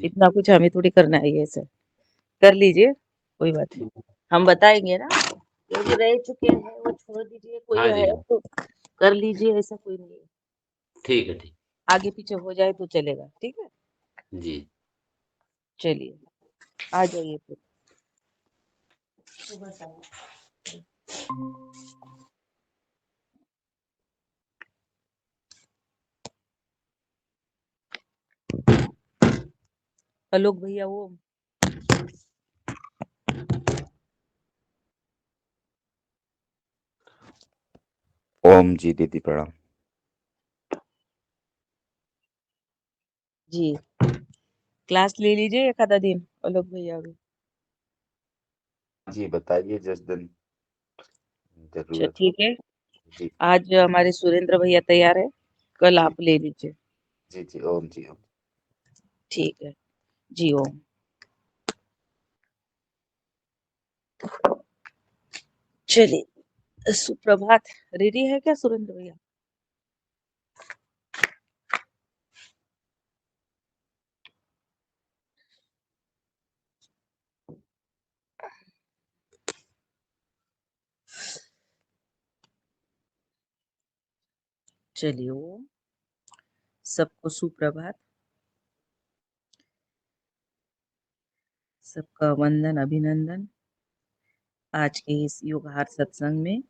इतना कुछ हमें थोड़ी करना है ये सब। कर लीजिए, कोई बात नहीं। ठीक। हम बताएँगे ना, जो रह चुके हैं वो छोड़ दीजिए, कोई हाँ जी, है हाँ। तो कर लीजिए, ऐसा कोई नहीं है। ठीक है, ठीक। आगे-पीछे हो जाए तो चलेगा, ठीक है? जी। चलिए, आ जाइए फिर। सुबह शाम। आलोक भैया वो ओम जी दीदी प्रणाम। जी, क्लास ले लीजिए एक आधा दिन, आलोक भैया भी। जी बताइए जिस दिन अच्छा, जरूरत हो। ठीक है। जी आज हमारे सुरेंद्र भैया तैयार है, कल जी आप ले लीजिए। जी जी ओम जी ओम। ठीक है। जी, ओम। चलिए, सुप्रभात। रेडी है क्या सुरेंद्र भैया? चलिए, ओम। सबको सुप्रभात। सबका वंदन, अभिनंदन। आज के इस योगाहार सत्संग में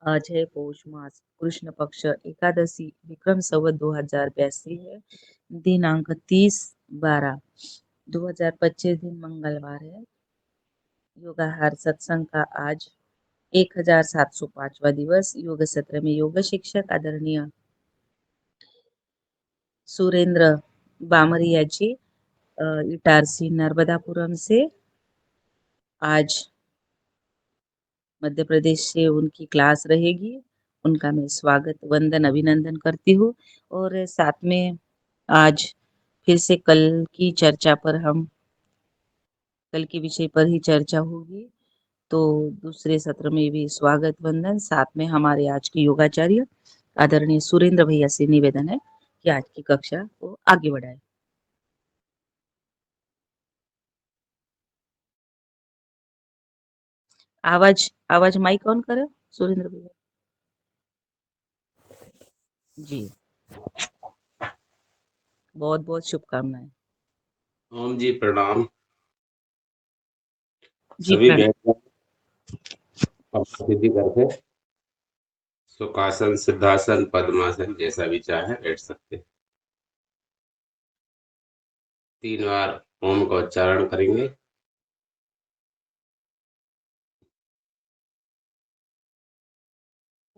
आज है पौष मास कृष्ण पक्ष एकादशी विक्रम संवत 2082 है। दिनांक 30/12/2025 दिन मंगलवार है। योगाहार सत्संग का आज 1705वां दिवस। योग सत्र में योग शिक्षक आदरणीय सुरेंद्र बामरिया जी इटारसी नर्मदापुरम से आज मध्य प्रदेश से उनकी क्लास रहेगी। उनका मैं स्वागत वंदन अभिनंदन करती हूँ। और साथ में आज फिर से कल की चर्चा पर हम कल के विषय पर ही चर्चा होगी। तो दूसरे सत्र में भी स्वागत वंदन। साथ में हमारे आज के योगाचार्य आदरणीय सुरेंद्र भैया से निवेदन है कि आज की कक्षा को आगे बढ़ाए। आवाज आवाज माइक ऑन करो सुरेंद्र भैया जी। बहुत बहुत शुभकामनाएं। ओम जी प्रणाम। जी सभी प्रणाम। बैठ कर अपना स्थिति करके सुखासन, सिद्धासन, पद्मासन जैसा भी चाहे बैठ सकते हैं। 3 बार ओम का उच्चारण करेंगे।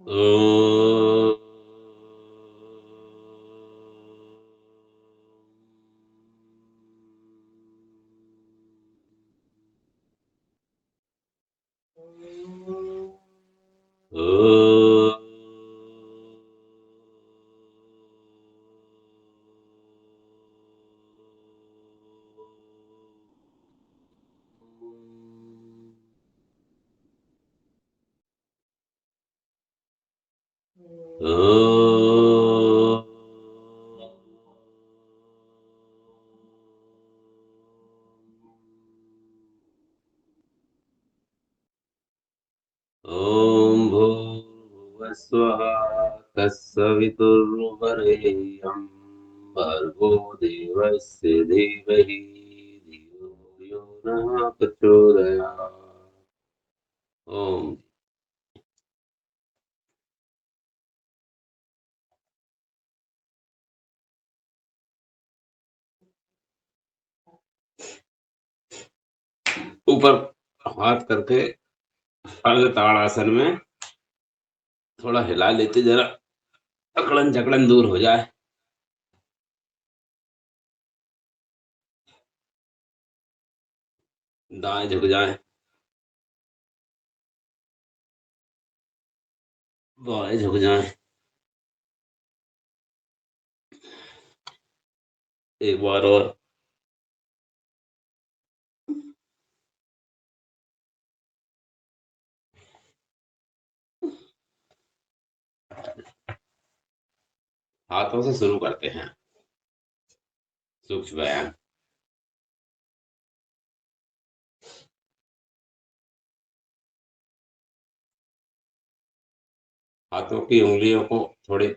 ओम। ओम। ओम। ॐ भूर्भुवस्वः तत्सवितुर्वरेण्यं भर्गो देवस्य धीमहि धियो यो नः प्रचोदयात्। ओम। ऊपर हाथ करके अर्ध ताड़ासन में थोड़ा हिला लेते, जरा अकड़न जकड़न दूर हो जाए। दाएं झुक जाए, बाएं झुक जाए। एक बार और। हाथों से शुरू करते हैं। सूक्ष्म व्यायाम। हाथों की उंगलियों को थोड़ी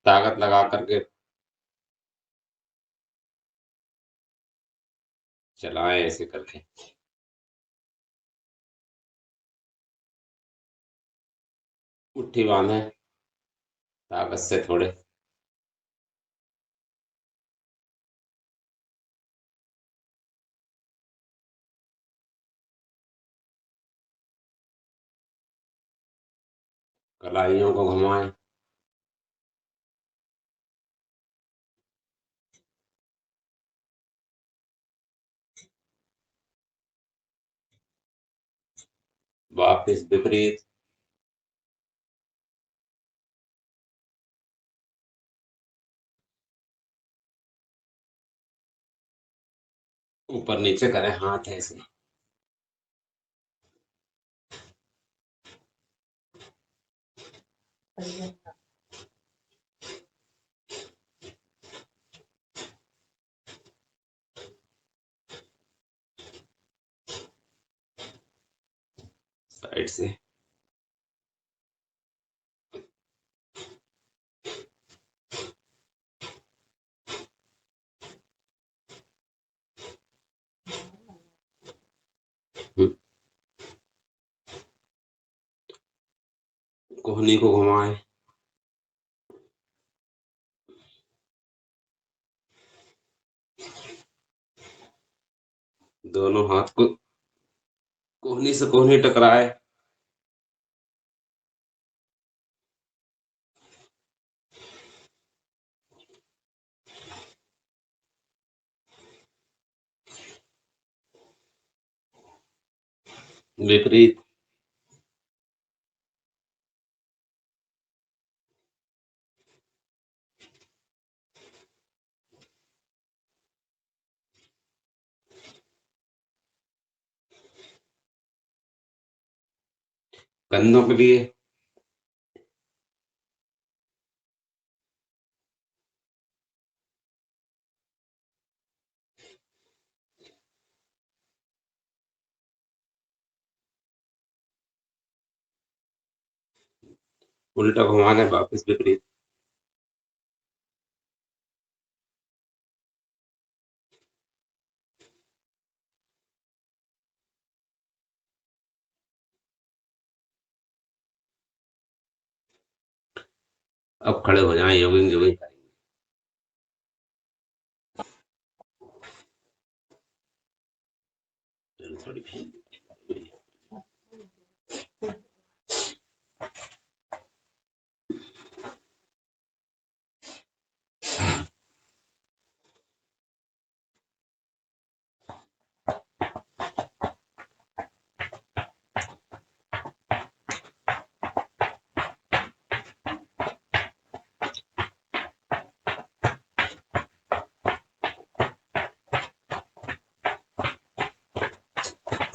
ताकत लगा करके चलाएं ऐसे करके। मुट्ठी बांधे ताकत से थोड़े। कलाइयों को घुमाएं। वापिस विपरीत। ऊपर नीचे करें हाथ ऐसे। साइड से। कोहनी को घुमाएं। दोनों हाथ को कोहनी से कोहनी टकराए। विपरीत। कंधों के लिए। उल्टा घुमाने वापस विपरीत। अब खड़े हो जाएं, योगिंग योगिंग करेंगे। थोड़ी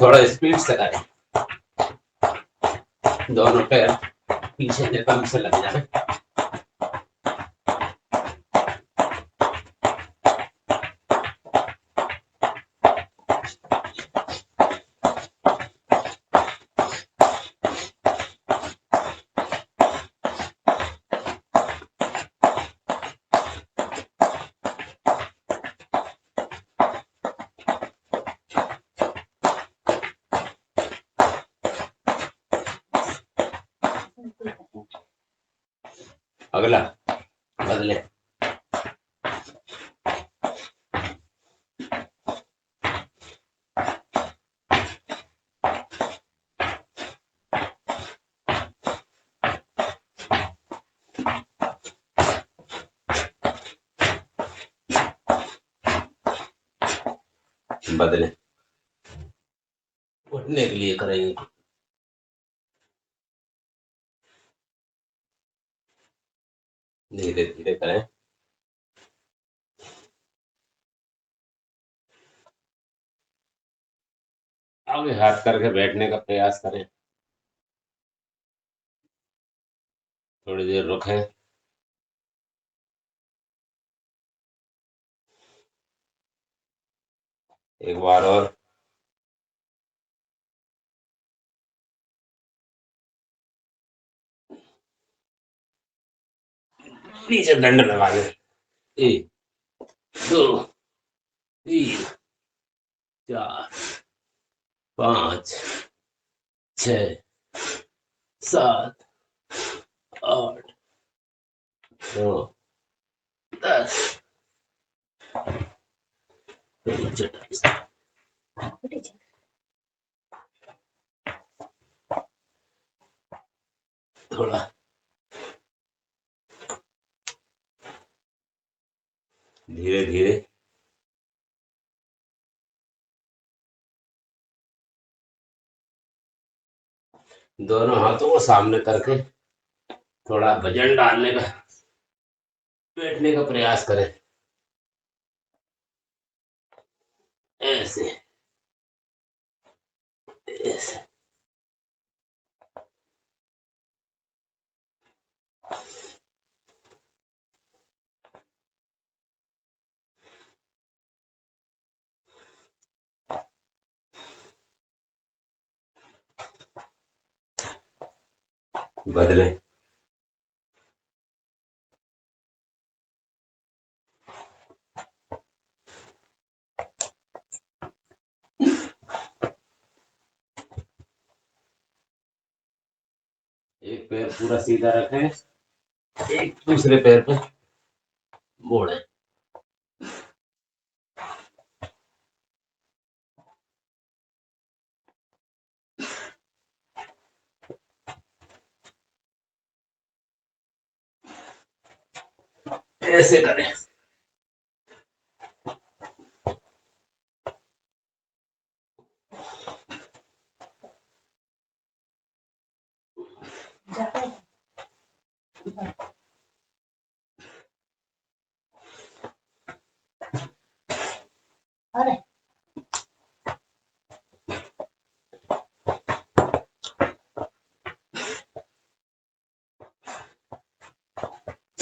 थोड़ा स्पीड से करें। दोनों पैर पीछे के कम से लग जाए। अगला बदले। बदले। उठने के लिए करेंगे। धीरे धीरे करें। आगे हाथ करके बैठने का प्रयास करें। थोड़ी देर रुकें। एक बार और। नीचे दंड लगा दे। 1 2 3 4 5 6 7 8 9 10। नीचे थोड़ा धीरे धीरे दोनों हाथों को सामने करके थोड़ा वजन डालने का, बैठने का प्रयास करें। ऐसे ऐसे। बदले। एक पैर पूरा सीधा रखें, एक दूसरे पैर पे मोड़े। ऐसे करें।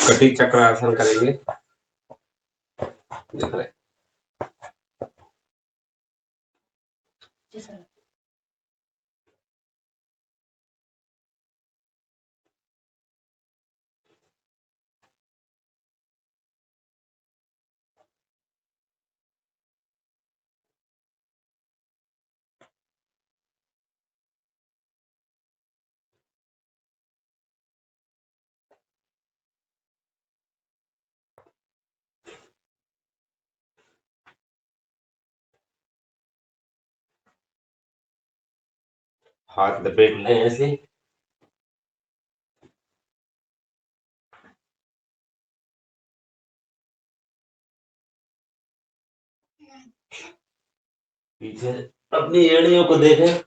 कटी चक्रासन करेंगे। देख रहे। हाथ लपेट लें ऐसे। पीछे अपनी एड़ियों को देखें।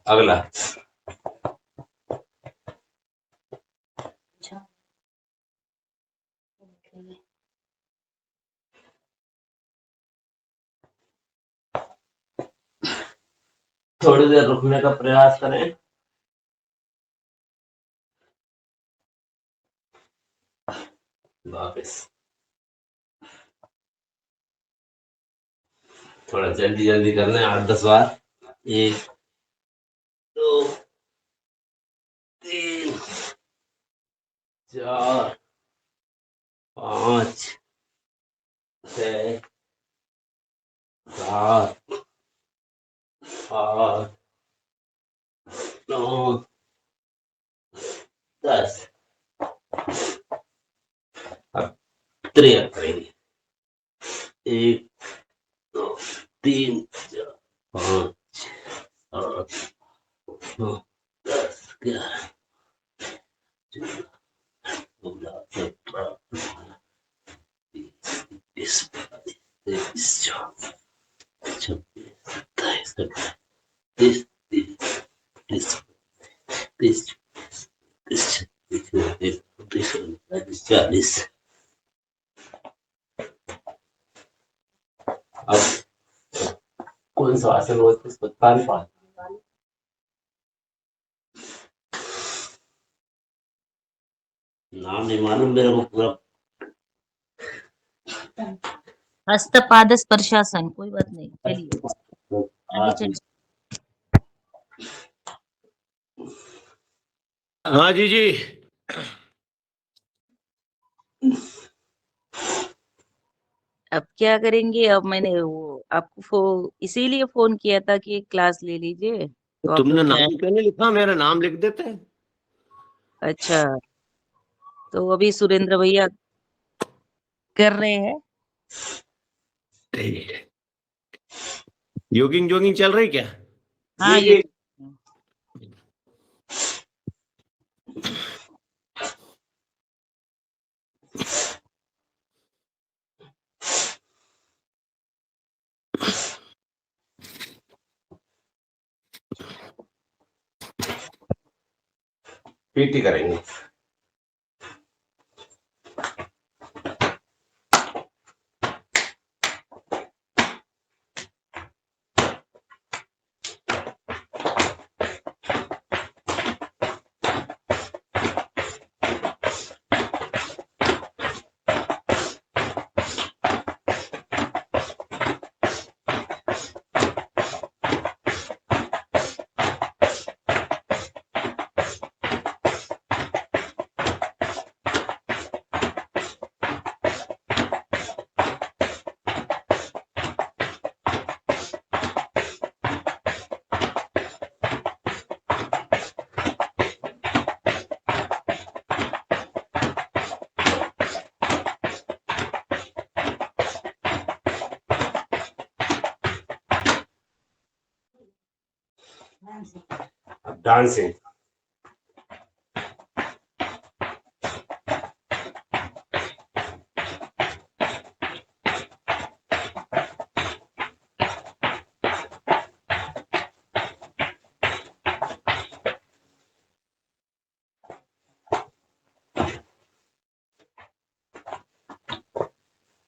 अगला। थोड़ी देर रुकने का प्रयास करें। वापस। थोड़ा जल्दी जल्दी करना है, 8-10 बार। 1 2 3 4 5 6 7 8 9 10। अब त्रिया करेंगे। 1 2 3 4 5 8 9 10 11 12 17 20 21 22 23 24 25 26 27 28 29 40। अब कौन सा आसन हो इसको तानपान। नाम नहीं मालूम मेरे को पूरा। हस्तपाद स्पर्शासन, कोई बात नहीं, चलिए आगे चलिए। हाँ जी जी। अब क्या करेंगे? अब मैंने वो आपको इसीलिए फोन किया था कि एक क्लास ले लीजिए, तो आप तुमने लोग क्या। नाम क्यों नहीं लिखा? मेरा नाम लिख देते। अच्छा, तो अभी सुरेंद्र भैया कर रहे हैं। योगिंग जोगिंग चल रही क्या? हाँ, ये पीटी करेंगे। डांसिंग।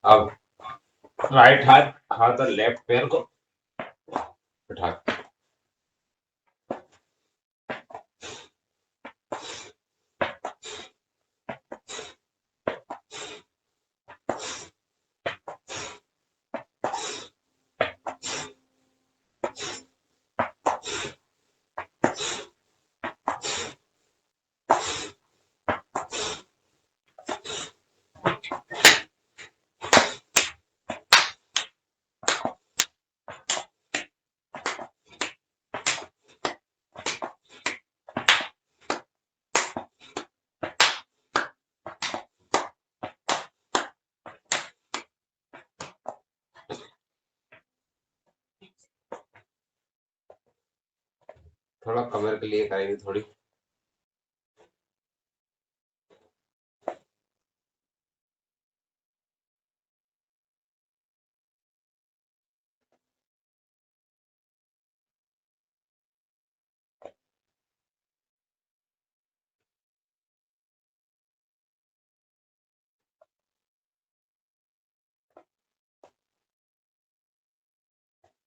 अब राइट हाथ हाथ और लेफ्ट पैर को उठा। थोड़ा कमर के लिए करेंगे थोड़ी।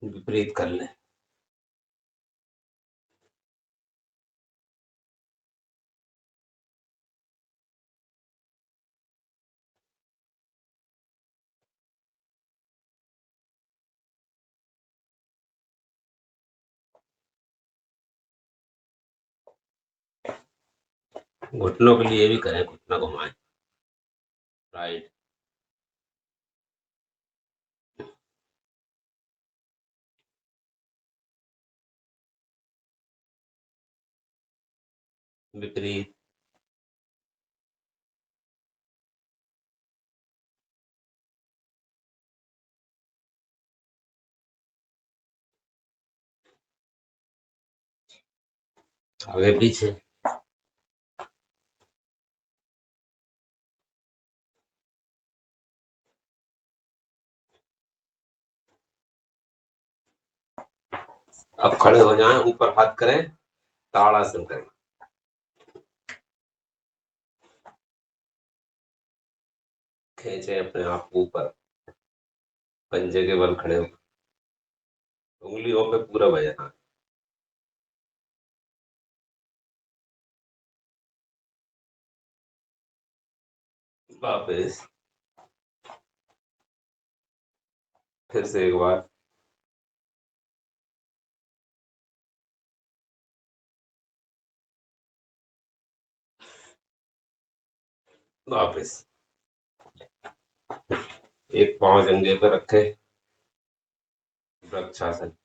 विपरीत कर लें। घुटनों के लिए भी करें, घुटना घुमाएं। राइट। विपरीत। आगे पीछे। अब खड़े हो जाएं, ऊपर हाथ करें, ताड़ासन करें। खींचे अपने आप ऊपर, पंजे के बल खड़े हो। उंगलियों पे पूरा वजन आ। वापस फिर से एक बार। वापस एक पांव जंघे पे रखे, वृक्षासन।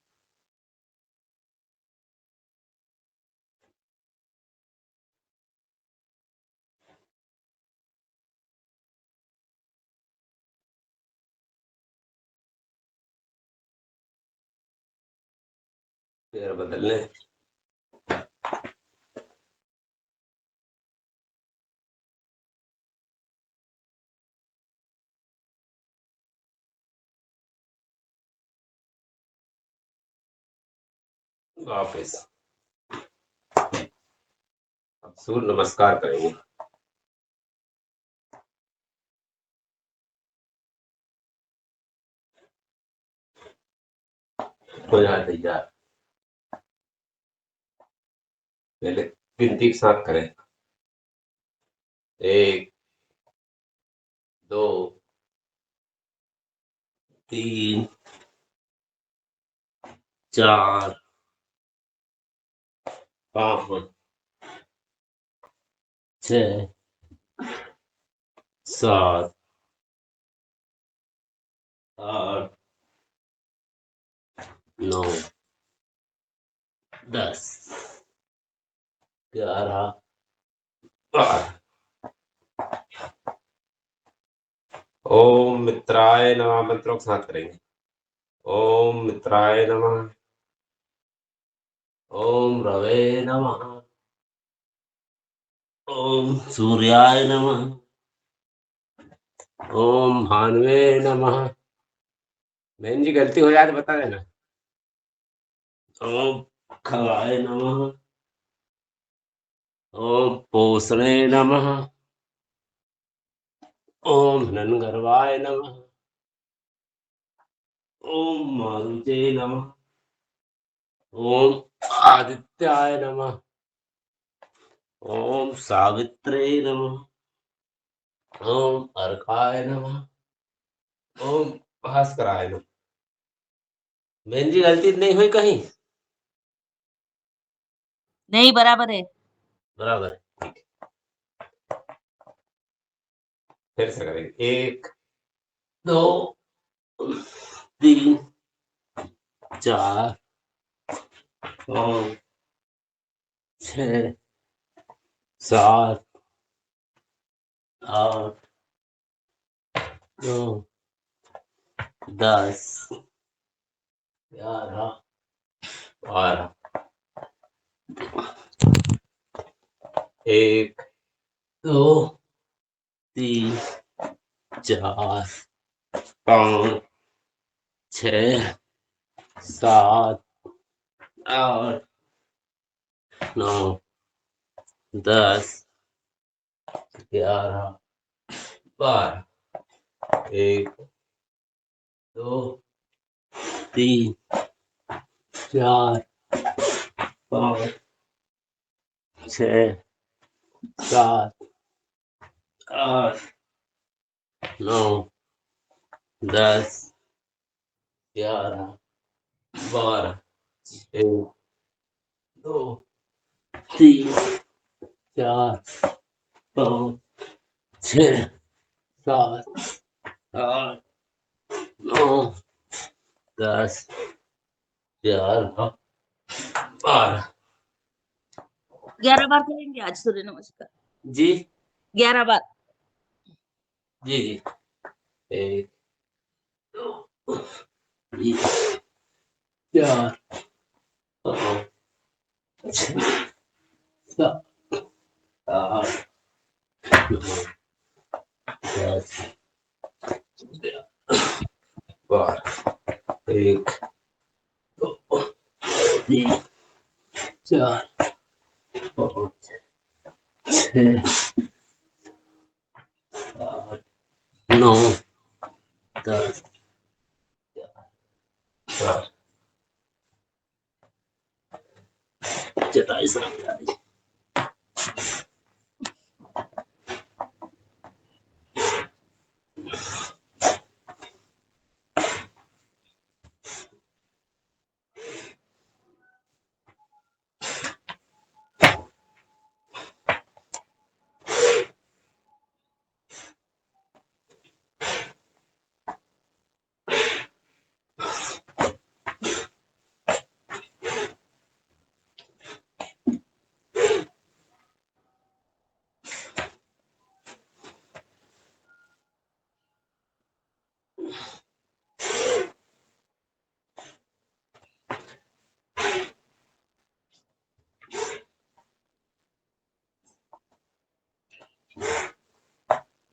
पैर बदलने। वापस अब सूर्य नमस्कार करेंगे। हो जाए तैयार। पहले गिनती के साथ करें। 1 2 3 4 5 6 7 8 9 10 11 12। ओम मित्राय नमः मंत्रों के साथ करेंगे। ओम मित्राय नमः। ओम रवे नमः। ओम सूर्याय नमः। ओम भानुवे नमः। बहन जी गलती हो जाए तो बता देना। ओम खगाय नमः। ओम पोषणे नमः। ओम हिरण्यगर्भाय नमः। ओम मारुते नमः। ओम आदित्याय नमः। ओम सावित्रे नमः। ओम अर्काय नमः। ओम भास्कराय नमः। बहन जी गलती नहीं हुई कहीं? नहीं, बराबर है। बराबर है, ठीक है। फिर से करेंगे। 1 2 3 4 5 6 7 8 9 10 11 12। 1 2 3 4 5 6 7 8 9 10 11 12। 1 2 3 4 5 6 7 8 9 10 11 12। 1 2 3 4 5 6 7 8 9 10 11 12। 11 बार करेंगे आज सूर्य नमस्कार। जी 11 बार। जी जी। 1 2 3 4 5 6 7 8 9 10 12। 1 2 3 4 5 6 8 9 10 12। 27 रख जा रही।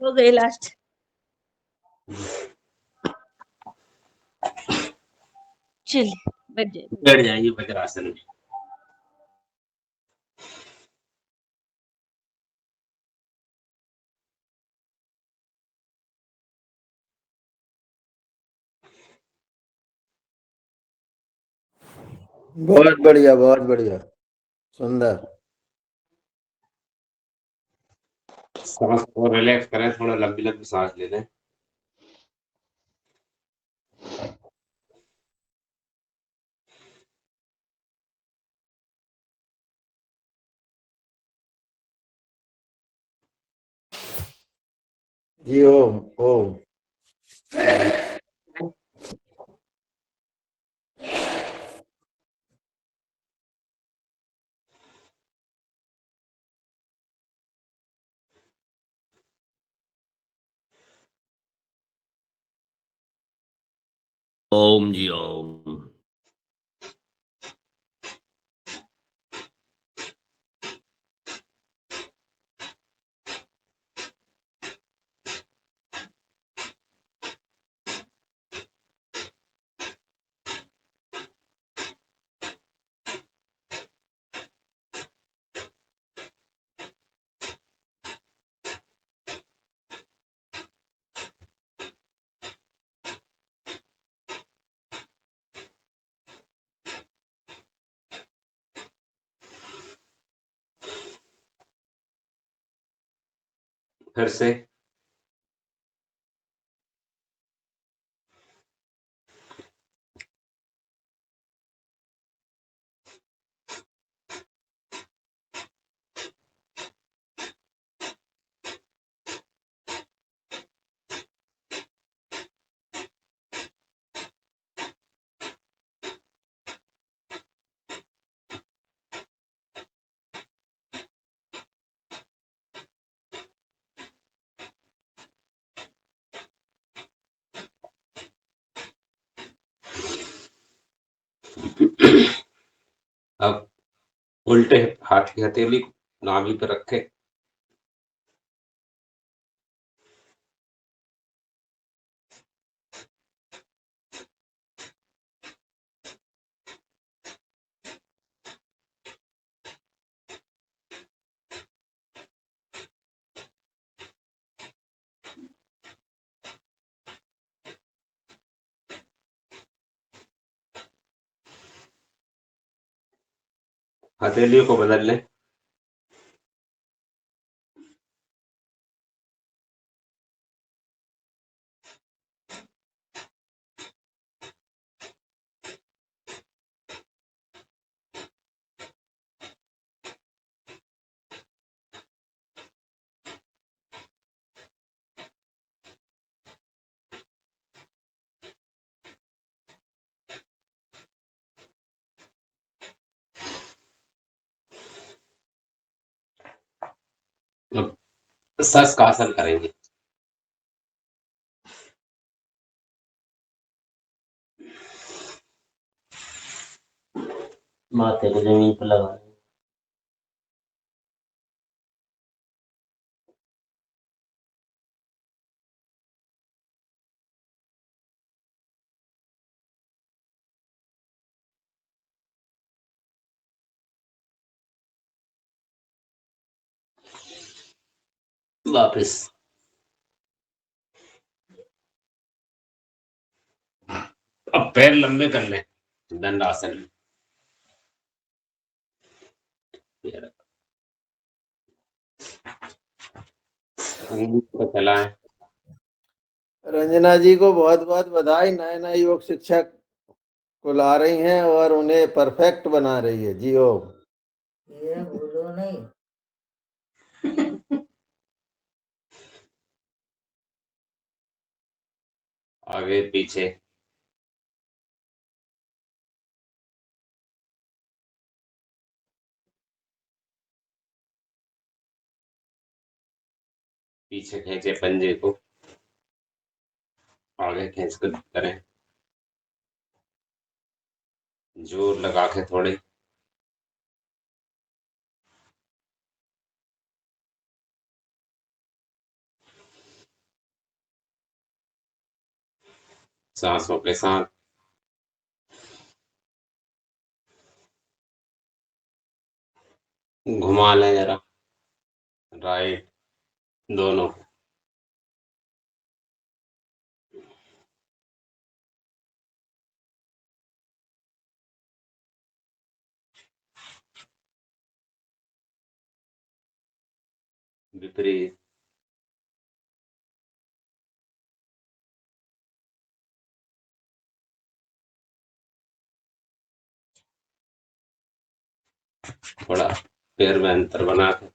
हो गए लास्ट। चलिए बैठ जाइए। बैठ जाइए वज्रासन में। बहुत बढ़िया, बहुत बढ़िया, सुंदर। सांस को रिलैक्स करें, थोड़ा लंबी लंबी सांस ले लें। जी ओम ओम। ओम जी ओम। फिर से अब उल्टे हाथ की हथेली नाभि पर रखें। हथेलियों को बदल लें। अब शस्कासन करेंगे। माथे को जमीन पर लगा लें। वापस अब पैर लंबे कर लें दंडासन में। ये रखो। को चलाएं। रंजना जी को बहुत बहुत बधाई, नए नए योग शिक्षक को ला रही हैं और उन्हें परफेक्ट बना रही है। जी ओम। ये भूलो नहीं। आगे पीछे पीछे खींचे पंजे को, आगे खींच कर करें, जोर लगा के थोड़े। सांसों के साथ घुमा लें जरा, राइट दोनों। विपरीत। थोड़ा पैर में अंतर बना के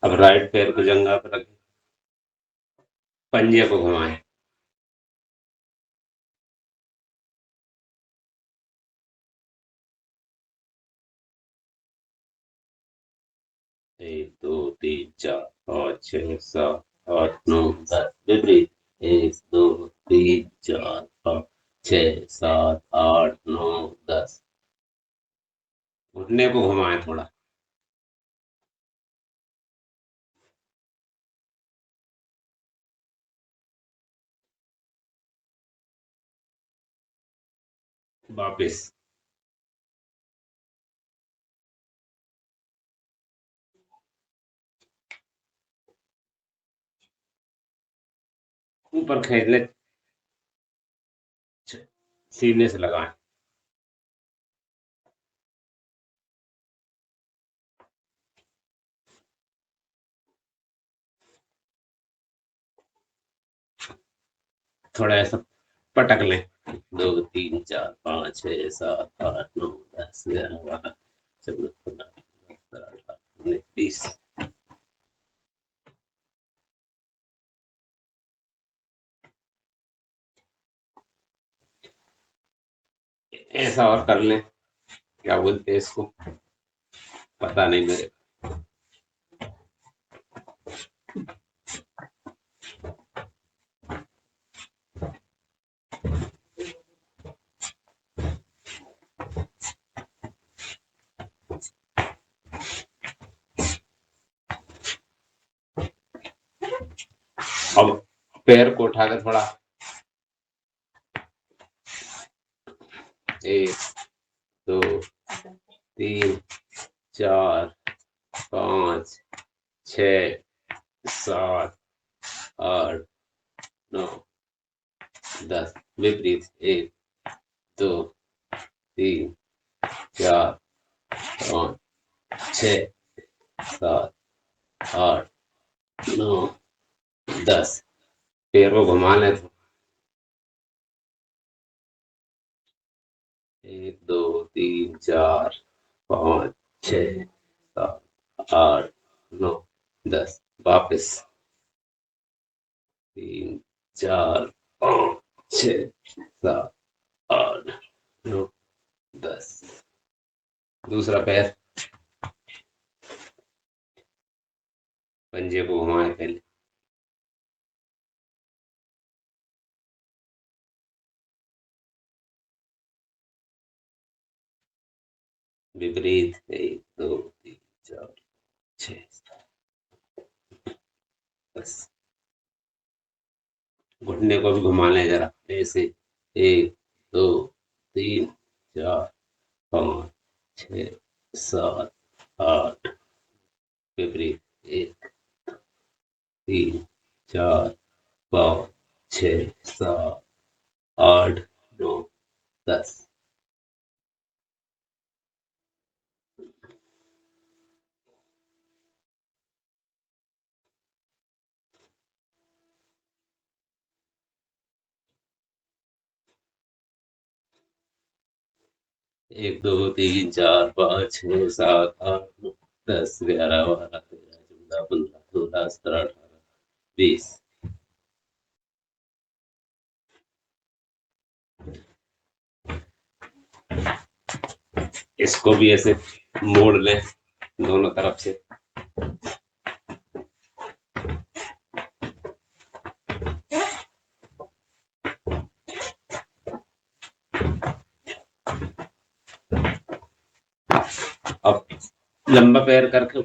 अब राइट पैर को जंघा पर रखें, पंजे को घुमाएं। एक दो तीन चार पाँच छः सात आठ नौ दस। विपरीत। एक दो तीन चार पाँच छः सात आठ नौ दस। घुटने को घुमाएं थोड़ा। वापिस। ऊपर खींच ले, सीने से लगाएं। थोड़ा ऐसा पटक लें। दो तीन चार पाँच छः सात आठ नौ दस 11 12 14 15 17 18 19 20। ऐसा और कर लें। क्या बोलते हैं इसको, पता नहीं मेरे। अब पैर को उठा के थोड़ा, एक दो तीन चार पाँच छः सात आठ नौ दस। विपरीत। एक दो तीन चार पाँच छः सात आठ नौ दस। पैर को घुमा लें तो एक दो तीन चार पाँच छः सात आठ नौ दस। वापस। तीन चार पाँच छः सात आठ नौ दस। दूसरा पैर, पंजे को घुमाए पहले। विपरीत। एक दो तीन चार छः 10। घुटने को भी घुमा लें जरा ऐसे। 1 2 3 4 5 6 7 8 विपरीत। 1 3 4 5 6 7 8 9 10। एक दो तीन चार पाँच छः सात आठ नौ 10 11 12 13 14 15 16 17 18 20। इसको भी ऐसे मोड़ लें दोनों तरफ से। अब लंबा पैर करके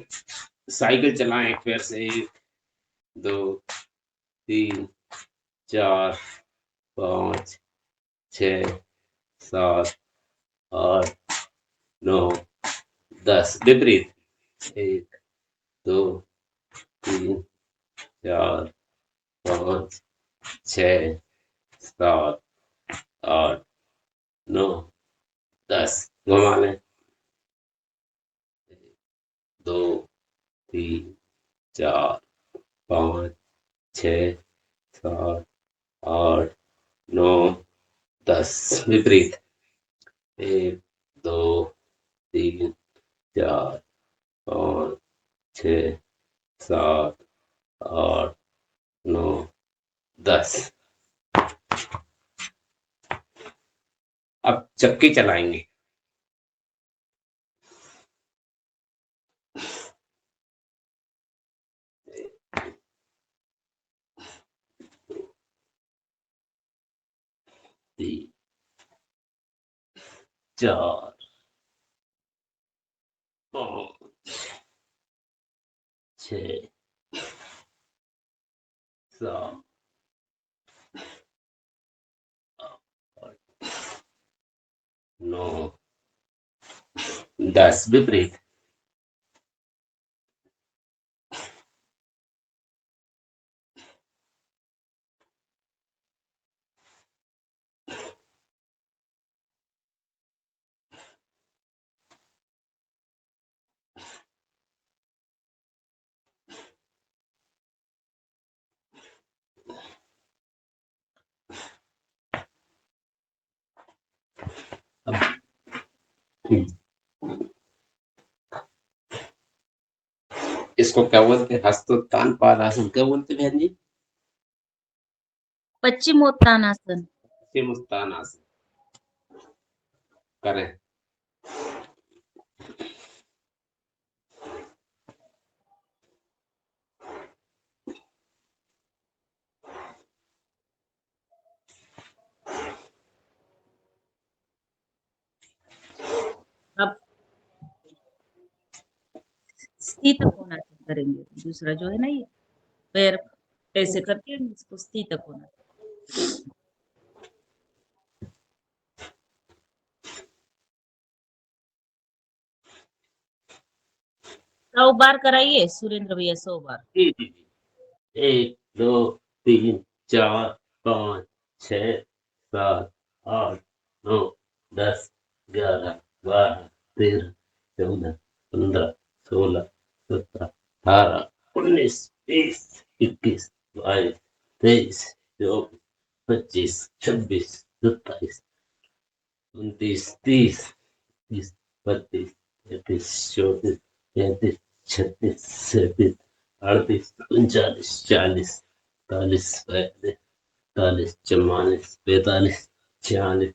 साइकिल चलाएं एक पैर से। 1 2 3 4 5 6 7 8 9 10 विपरीत। 1 2 3 4 5 6 7 8 9 10 घुमा लें। 2 3 4 5 6 7 8 9 10 विपरीत। 1 2 3 4 5 6 7 8 9 10। अब चक्की चलाएंगे। तीन 4 5 6 7 8 9 10 विपरीत। इसको क्या बोलते हैं? हस्तोत्तान पादासन क्या बोलते बहन जी? पश्चिमोत्तानासन। पश्चिमोत्तान आसन करें। अब स्थित कोणासन करेंगे। दूसरा जो है ना ये पैर ऐसे करके इसको स्थित कोना। 100 बार कराइए सुरेंद्र भैया, 100 बार। जी जी जी। 1 2 3 4 5 6 7 8 9 10 11 12 13 14 15 16 17 18 19 20 21 22 23 24 25 26 27 29 30 31 32 33 34 35 36 37 38 39 40 41 42 43 44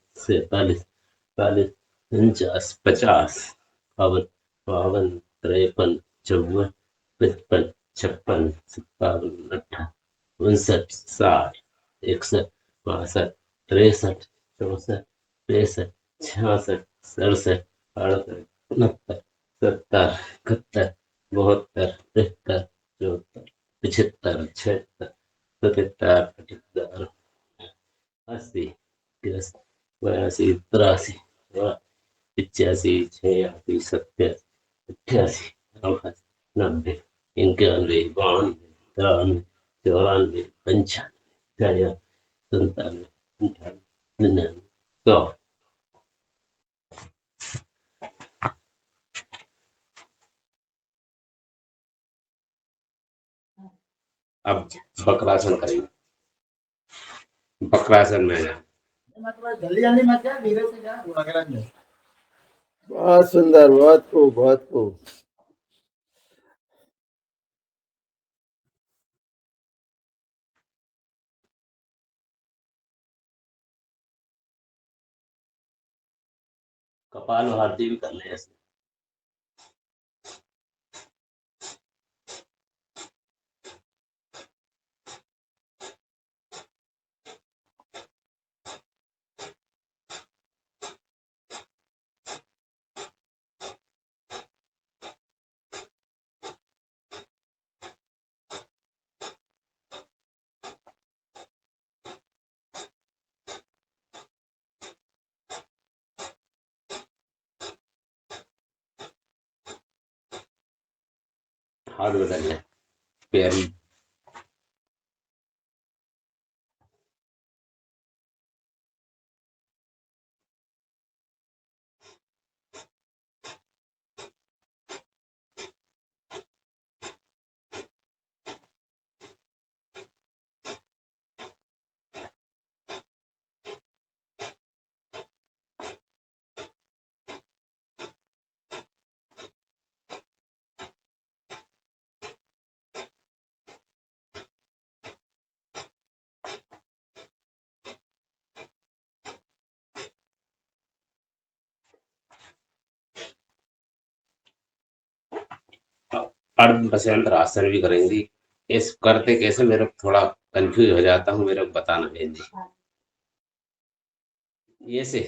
45 46 47 48 49 50 51 52 53 54 55 56 57 58 59 60 61 62 63 64 65 66 67 68 69 70 71 72 73 74 75 76 77 78 80, 82, 83, 85, 86, 87, 88, 89, 90, 91, 92, 93, 94, 95, 96, 97, 98, 99, 100। अब बक्रासन करेंगे। बक्रासन में जाए। जल्दी जल्दी मत जा, धीरे से जा, वगैरह नहीं। बहुत सुंदर, बहुत खूब, बहुत खूब। कपाल भारती भी कर ले ऐसे। हाथ बदल ले, पैर अर्ध बसंतर आसन भी करेंगी। इस करते कैसे मेरे को थोड़ा कंफ्यूज हो जाता हूँ, मेरे को बताना है जी। ये से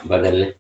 बदल ले।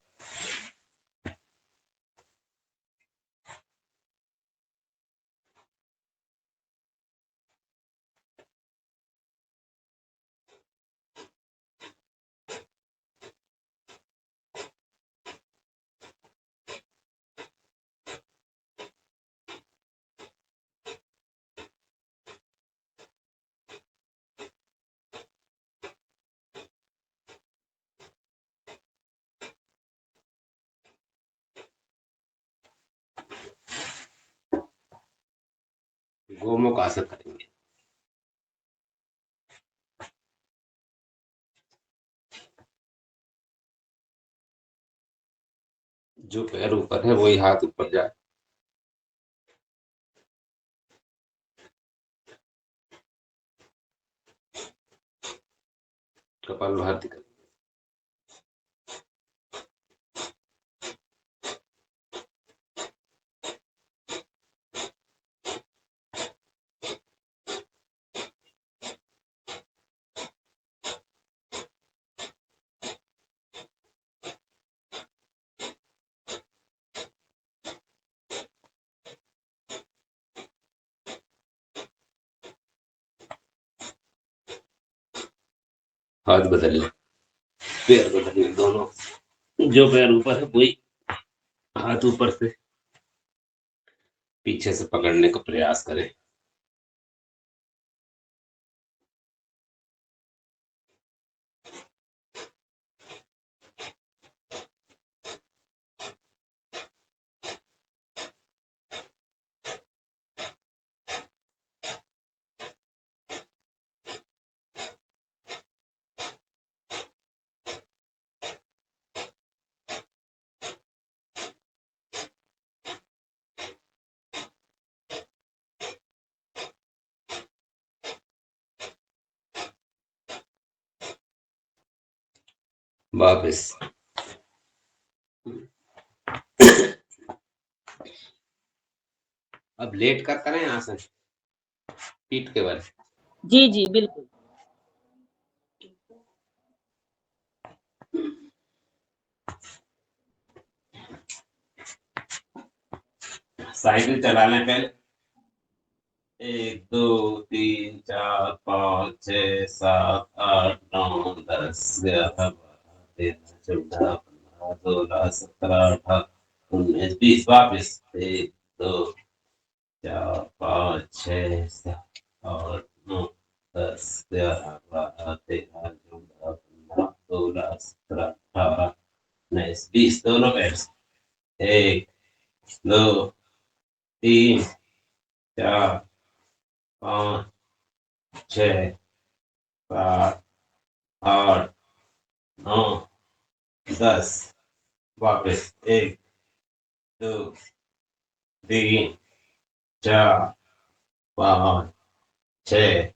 गोमुख आसन करेंगे। जो पैर ऊपर है वही हाथ ऊपर जाए। कपाल भारती करेंगे। हाथ बदल ले, पैर बदल ले दोनों। जो पैर ऊपर है वही हाथ ऊपर से पीछे से पकड़ने का प्रयास करें। वापस। अब लेट कर करें आसन पीठ के बल। जी जी बिल्कुल। साइकिल चला लें पहले। 1 2 3 4 5 6 7 8 9 10 11 12 13 14 15 16 17 18 19 20 वापस। 1 2 4 5 6 7 8 9 10 11 12 13 14 15 16 17 18 19 20 दोनों पैर से। 1 2 3 4 5 6 7 8 9 10 वापस। 1 2 3 4 5 6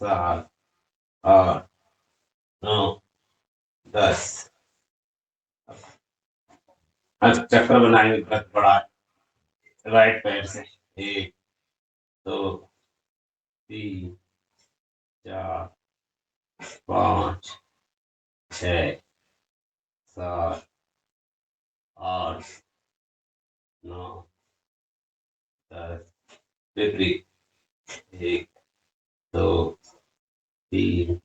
7 8 9 10। अब चक्र बनाएंगे व्रत बड़ा राइट पैर से। 1 2 3 4 5 6 7 8 9 10 विपरीत। 1 2 3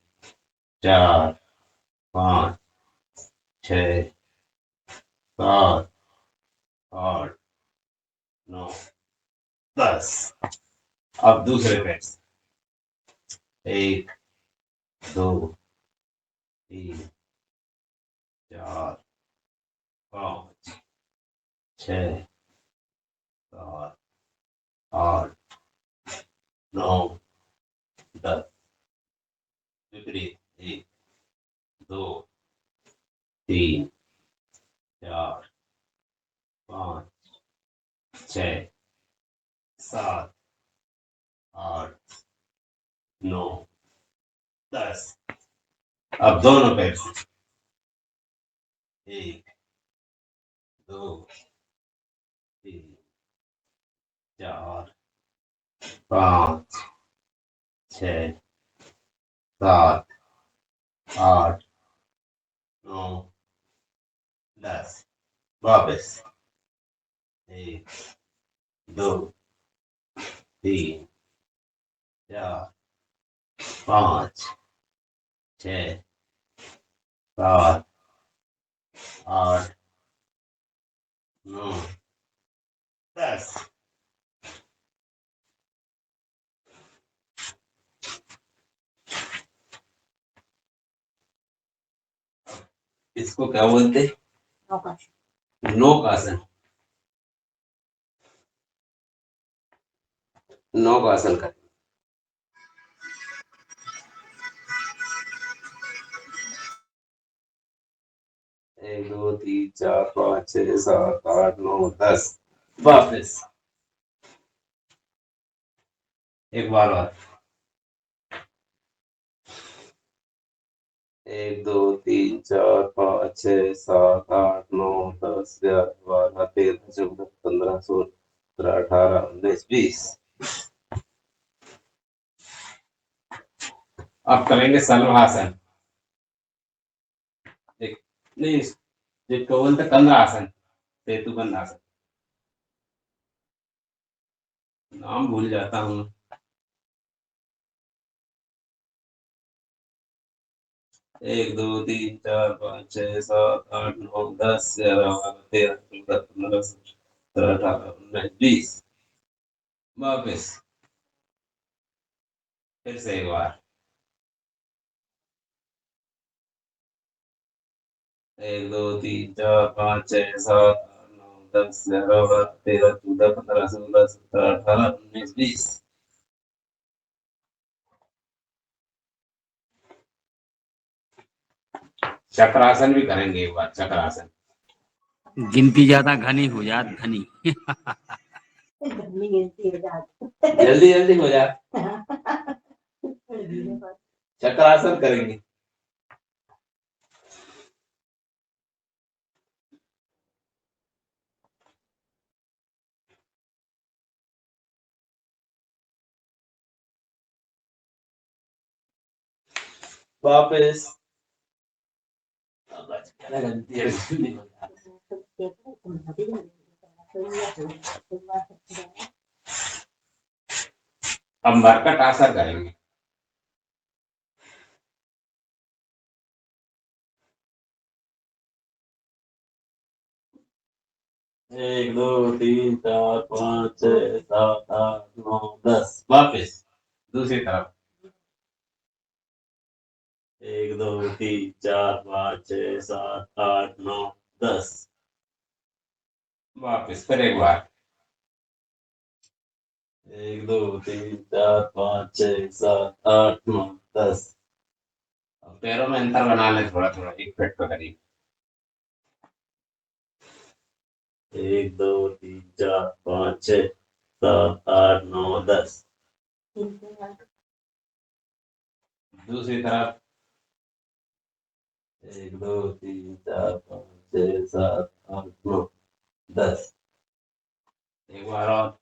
4 5 6 7 8 9 10। अब दूसरे पैर से। 1 2 3 4 5 6 7 8 9 10 विपरीत। 1 2 3 4 5 6 7 8 9 10। अब दोनों पैर से। 1 2 3 4 5 6 7 8 9 10 वापस। 1 2 3 4 5 6 7 8 9 10। इसको क्या बोलते हैं? नौक आसन। नौक आसन कर। 1 2 3 4 5 6 7 8 9 10 वापस। एक बार और। 1 2 3 4 5 6 7 8 9 10 11 12 13 14 15 16 17 18 19 20। अब करेंगे सलवासन। नहीं, जिसको बोलते कंद्रासन, सेतुबंध आसन। नाम भूल जाता हूँ। 1 2 3 4 5 6 7 8 9 10 11 12 13 14 15 16 17 18 19 20 वापस। फिर से एक बार। 1 2 3 4 5 6 7 8 9 10 11 12 13 14 15 16 17 18 19 20। चक्रासन भी करेंगे एक बार। चक्रासन। गिनती ज्यादा घनी हो जात घनी। जल्दी जल्दी हो जाए। चक्रासन करेंगे। वापस। गलती है, जल्दी बता। अब मरकट आसर करेंगे। एक दो तीन चार पाँच छह सात आठ नौ 10। वापस दूसरी तरफ। एक दो तीन चार पाँच छह सात आठ नौ 10। वापस फिर एक बार। एक दो तीन चार पाँच छह सात आठ नौ 10। अब पैरों में अंतर बना ले थोड़ा थोड़ा, 1 फीट पे करीब। एक दो तीन चार पाँच छह सात आठ नौ 10। दूसरी तरफ। एक दो तीन चार पाँच छह सात आठ नौ 10। एक बार और।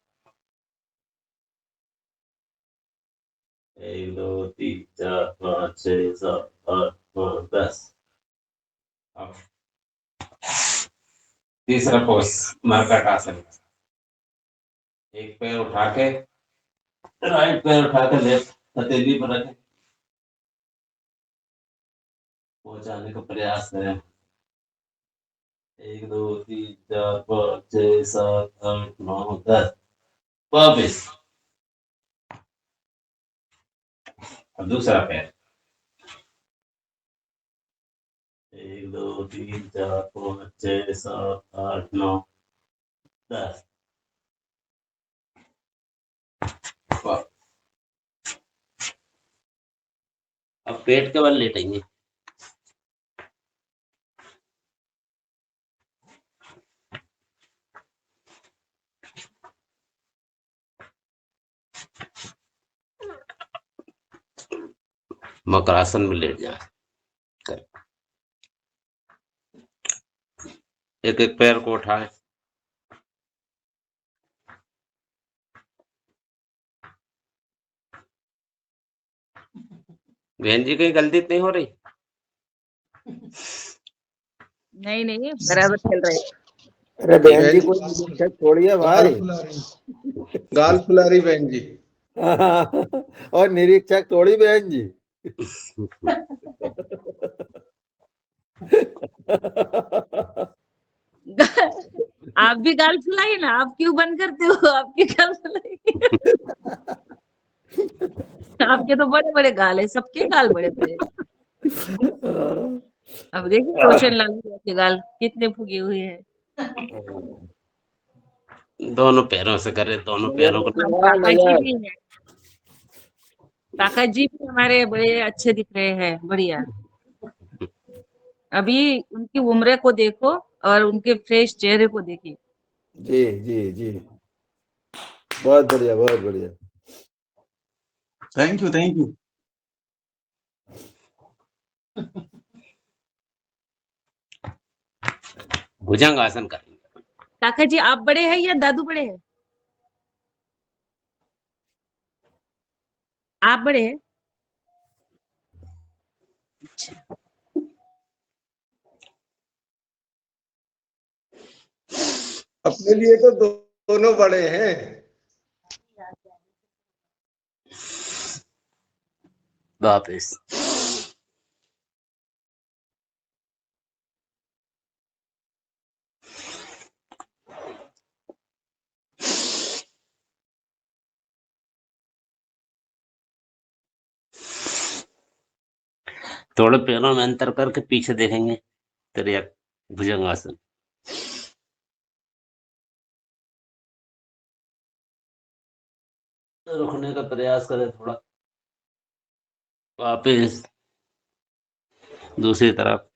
एक दो तीन चार पाँच छह सात आठ नौ 10। अब तीसरा पोज मरकट आसन। एक पैर उठा के, राइट पैर उठा के लेफ्ट हथेली पर रखें, पहुंचाने का प्रयास करें। एक दो तीन चार पाँच छह सात आठ नौ 10। वापिस। अब दूसरा पैर। एक दो तीन चार पाँच छह सात आठ नौ 10। अब पेट के बल लेटेंगे। मकरासन में लेट जाए। एक एक पैर को उठाए। बहन जी कहीं गलती नहीं हो रही? नहीं नहीं, बराबर चल रहे हैं। अरे बहन जी को निरीक्षक छोड़िए भाई। गाल फुला रही बहन जी। और निरीक्षक थोड़ी बहन जी। आप भी गाल फुलाइए ना, आप क्यों बंद करते हो? आपकी गाल फुलाइए। आपके तो बड़े बड़े गाल है, सबके गाल बड़े बड़े। अब देखिए रोशन लाल के गाल कितने फूगे हुए हैं। दोनों पैरों से करे, दोनों पैरों को। काका जी भी है, काका जी भी हमारे बड़े अच्छे दिख रहे हैं, बढ़िया। अभी उनकी उम्र को देखो और उनके फ्रेश चेहरे को देखिए। जी जी जी, बहुत बढ़िया बहुत बढ़िया। Thank you thank you. भुजंग आसन करेंगे। काका जी आप बड़े हैं या दादू बड़े हैं? आप बड़े हैं? अपने लिए तो दोनों बड़े हैं। वापिस। थोड़े पैरों में अंतर करके पीछे देखेंगे। त्रियक भुजंग आसन। रुकने का प्रयास करें थोड़ा। वापिस दूसरी तरफ।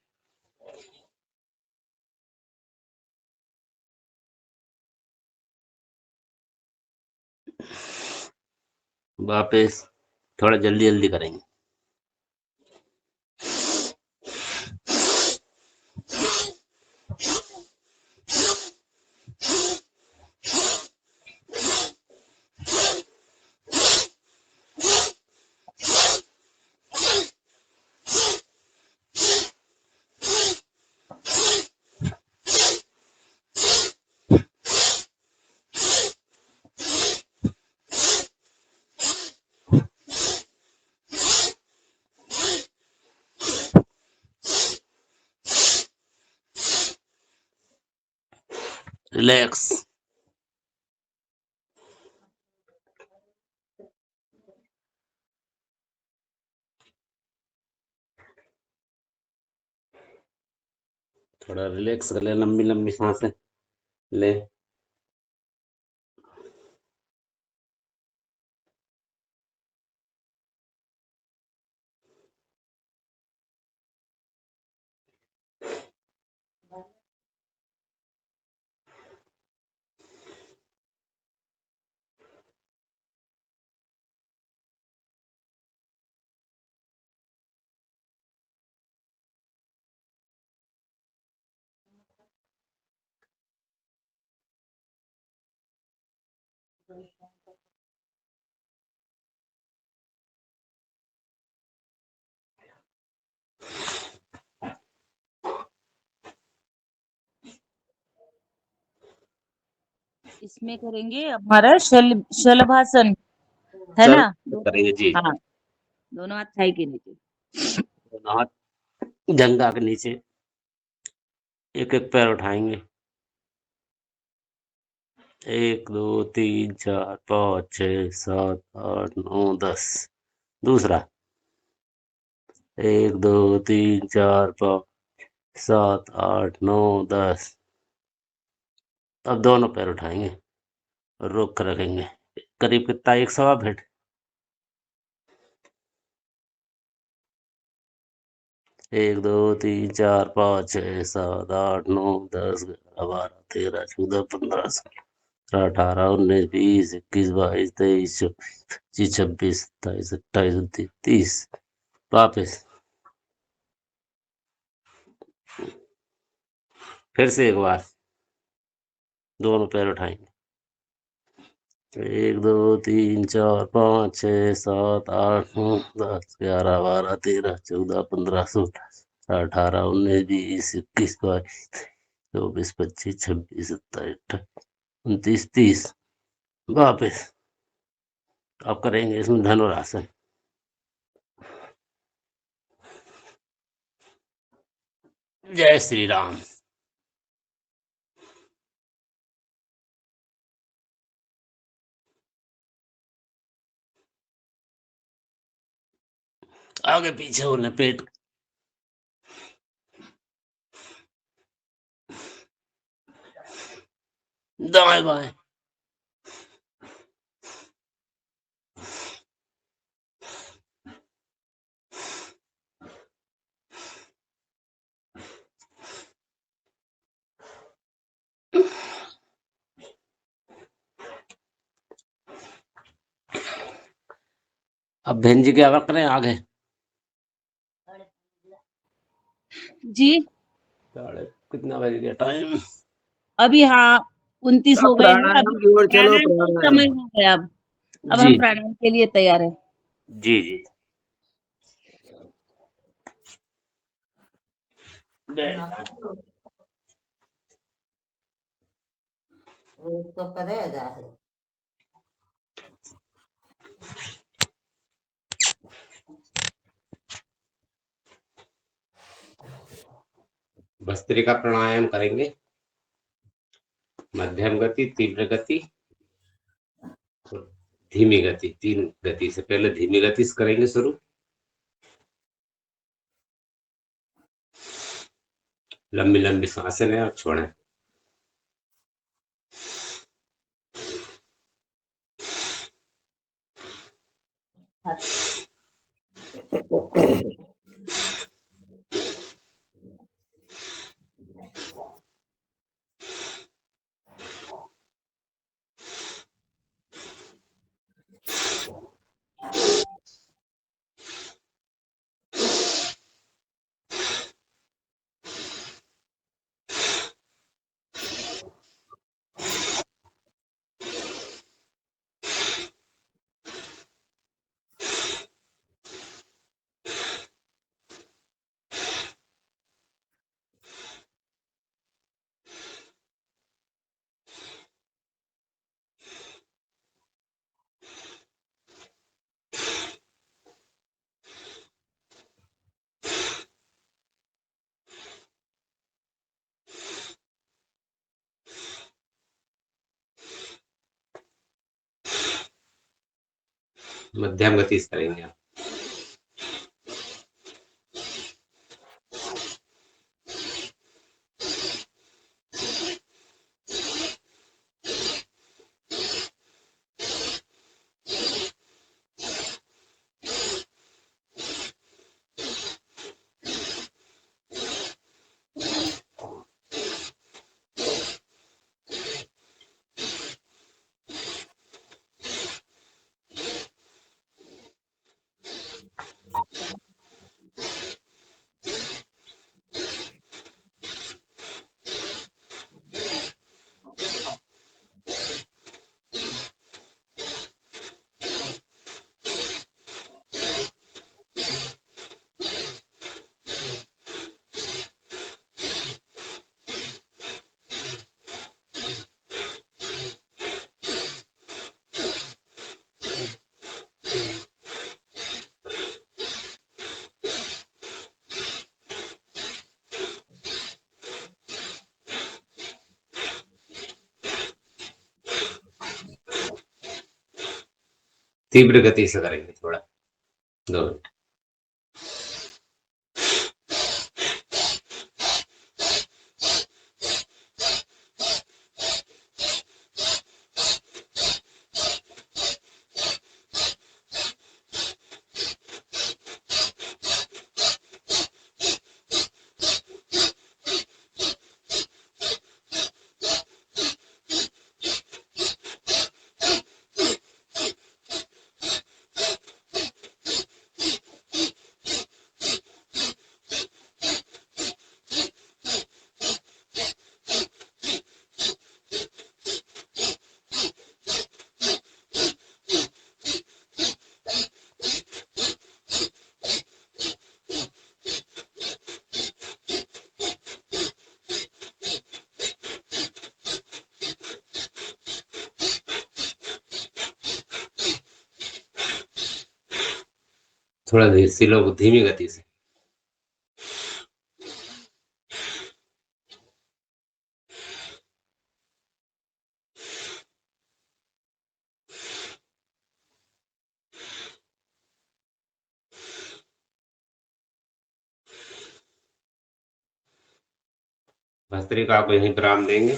वापिस थोड़ा जल्दी जल्दी करेंगे। रिलैक्स। थोड़ा रिलैक्स कर ले, लंबी लंबी सांसें ले। इसमें करेंगे हमारा शलभासन, है चल ना? करेंगे जी। हाँ, दोनों हाथ थाई के नीचे। दोनों हाथ जंघा के नीचे, एक एक पैर उठाएंगे। 1 2 3 4 5 6 7 8 9 10। दूसरा 1 2 3 4 5 7 8 9 10। अब दोनों पैर उठाएंगे और रोक कर रखेंगे। करीब कितना, 1 सवा फीट। 1 2 3 4 5 6 7 8 9 10 11 12 13 14 15 16 18 19 20 21 22 23 24 25 26 27 28 29 30। वापस फिर से एक बार दोनों पैर उठाएंगे। 1 2 3 4 5 6 7 8 9 10 11 12 13 14 15 16 18 19 20 21 22 24 25 26 27 28 29 30। वापस अब करेंगे इसमें धनुरासन। जय श्री राम। आगे पीछे होने पेट, दाएं बाएं। अब बहन जी क्या करें आगे? जी, कितना बज गया टाइम? अभी हाँ 29 हो अब गए हैं। अभी प्राणायाम की ओर चलो, प्राणायाम का प्राणायाम। समय हो गया। अब जी हम प्राणायाम के लिए तैयार हैं। जी जी। वो तो करेगा। भस्त्रिका प्राणायाम करेंगे। मध्यम गति, तीव्र गति, धीमी गति। 3 गति से पहले धीमी गति से करेंगे शुरू। लंबी लंबी सांसें लें और छोड़ें। मध्यम गति से करेंगे आप। तीव्र गति से करेंगे थोड़ा, 2 मिनट। थोड़ा स्लो, धीमी गति से। भस्त्रिका को यहीं विराम देंगे,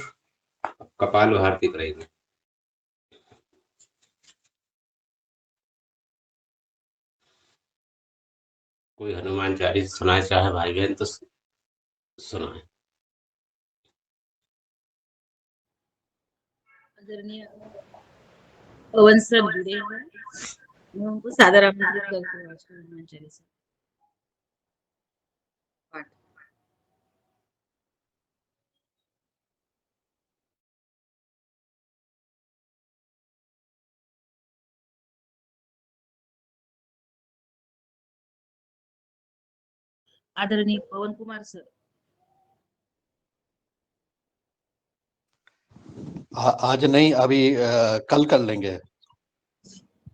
कपालभाति करेंगे। कोई हनुमान चालीसा सुनाए चाहे भाई बहन तो सुनाए। आदरणीय पवन सर जुड़े हैं, मैं उनको सादर आमंत्रित करती हूँ आज के हनुमान चालीसा पाठ। आदरणीय पवन कुमार सर। आज नहीं, अभी कल कर लेंगे।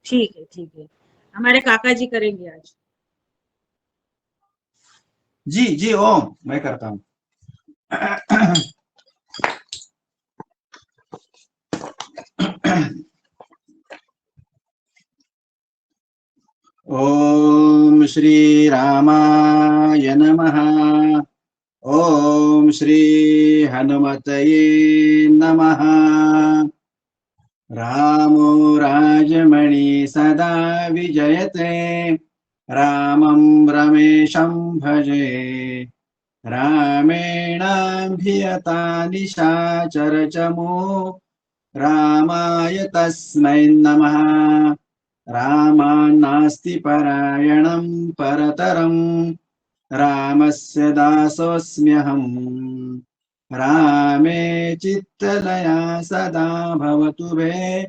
ठीक है, हमारे काका जी करेंगे आज। जी जी ओम, मैं करता हूँ। ओम श्री रामाय नमः। ओम श्री हनुमतये नमः। रामो राजमणि सदा विजयते, रामं रमेशं भजे। रामेणाभियता निशाचरचमो, रामाय तस्मै नमः। रामान्नास्ति परायणं परतरं, रामस्य दासोऽस्म्यहम्। रामे चित्तलया सदा भवतु मे,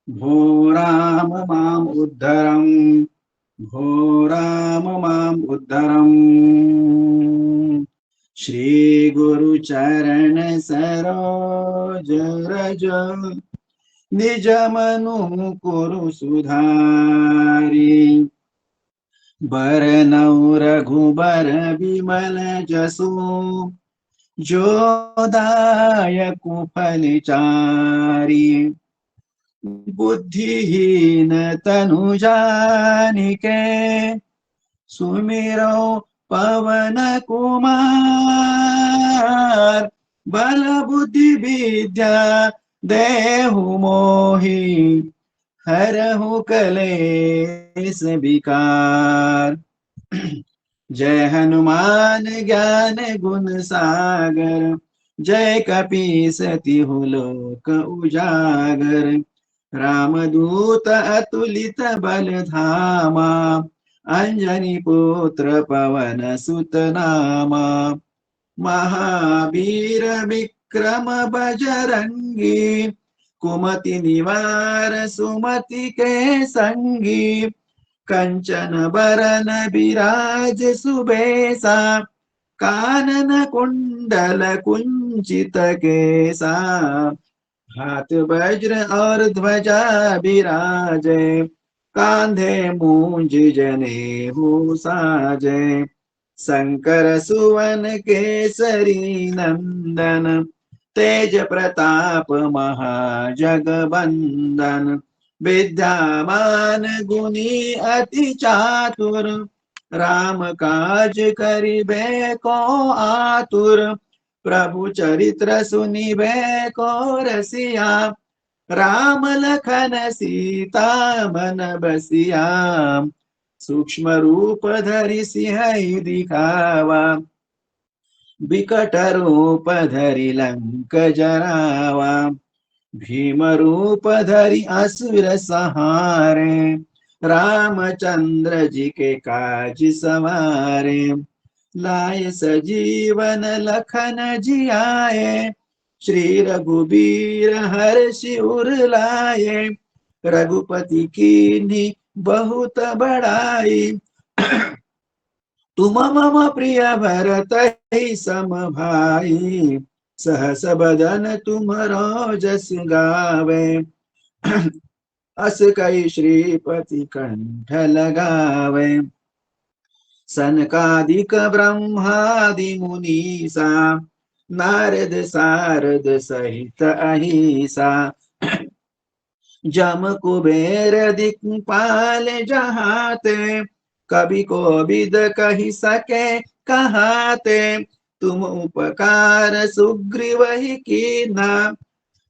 भो राम माम् उद्धरम्, भो राम माम् उद्धरम्। श्री गुरुचरण सरोज रज, निज मनु कुरु सुधारी। बरनउँ रघुबर बिमल जसु, जो दायक फलचारी। बुद्धिहीन तनु जानिके सुमिरो पवन कुमार बल बुद्धि विद्या देहु मोहि हरहु कलेश विकार। जय हनुमान ज्ञान गुण सागर जय कपीस तिहु लोक उजागर रामदूत अतुलित बल धामा अंजनी पुत्र पवन सुत नामा महावीर विक्रम बजरंगी कुमति निवार सुमति के संगी कंचन बरन विराज सुबेसा कानन कुंडल कुंचित केसा हाथ वज्र और ध्वजा विराजे कांधे मूंज जनेऊ साजे शंकर सुवन केसरी नंदन तेज प्रताप महाजगबंदन विद्यामान गुणी अति चातुर राम काज करिबे को आतुर प्रभु चरित्र सुनिबे को रसिया राम लखन सीता मन बसिया सूक्ष्म रूप धरि सिंह दिखावा विकट रूप धरि लंक जरावा भीम रूप धरि असुर संहारे रामचंद्र जी के काज सवारे लाए सजीवन लखन जियाए श्री रघुबीर हर्षि उर लाए रघुपति कीन्ही बहुत बड़ाई तुम मम प्रिय भरत ही सम भाई सहस बदन तुमरो जस गावे अस कई श्रीपति कंठ लगावे सनकादिक ब्रह्मादि मुनीसा नारद सारद सहित अहिसा जम कुबेर दिक्पाल जहाते कवि कोविद कहि सके कहाते तुम उपकार सुग्रीव ही कीन्हा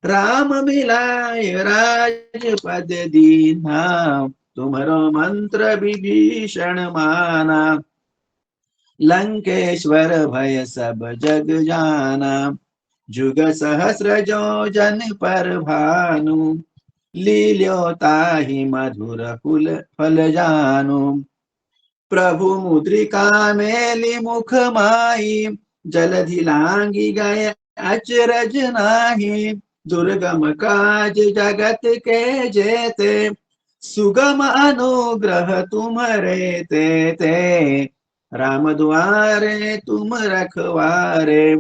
राम मिलाय राजपद दीन्हा तुम्हरो मंत्र विभीषण माना लंकेश्वर भय सब जग जाना जुग सहस्र जो जन पर भानु लील्यो ताहि मधुर फुल फल जानु प्रभु मुद्रिका मेली मुख माई जलधि लांगी गए अचरज नाही दुर्गम काज जगत के जेते सुगम अनुग्रह तुम्हारे ते राम द्वारे तुम रखवारे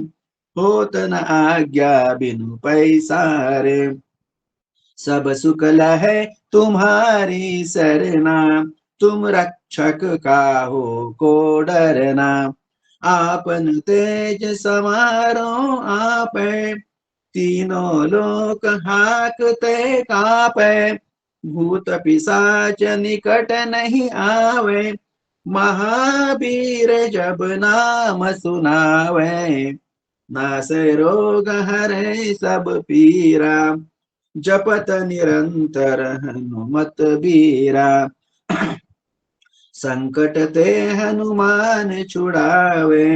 होत न आज्ञा बिनु पैसारे सब सुख लहे तुम्हारी सरना तुम रक्षक काहू को डरना आपन तेज समारो आपे तीनों लोक हाकते कापे भूत पिशाच निकट नहीं आवे महावीर जब नाम सुनावे नासे रोग हरे सब पीरा जपत निरंतर हनुमत बीरा संकट ते हनुमान छुड़ावे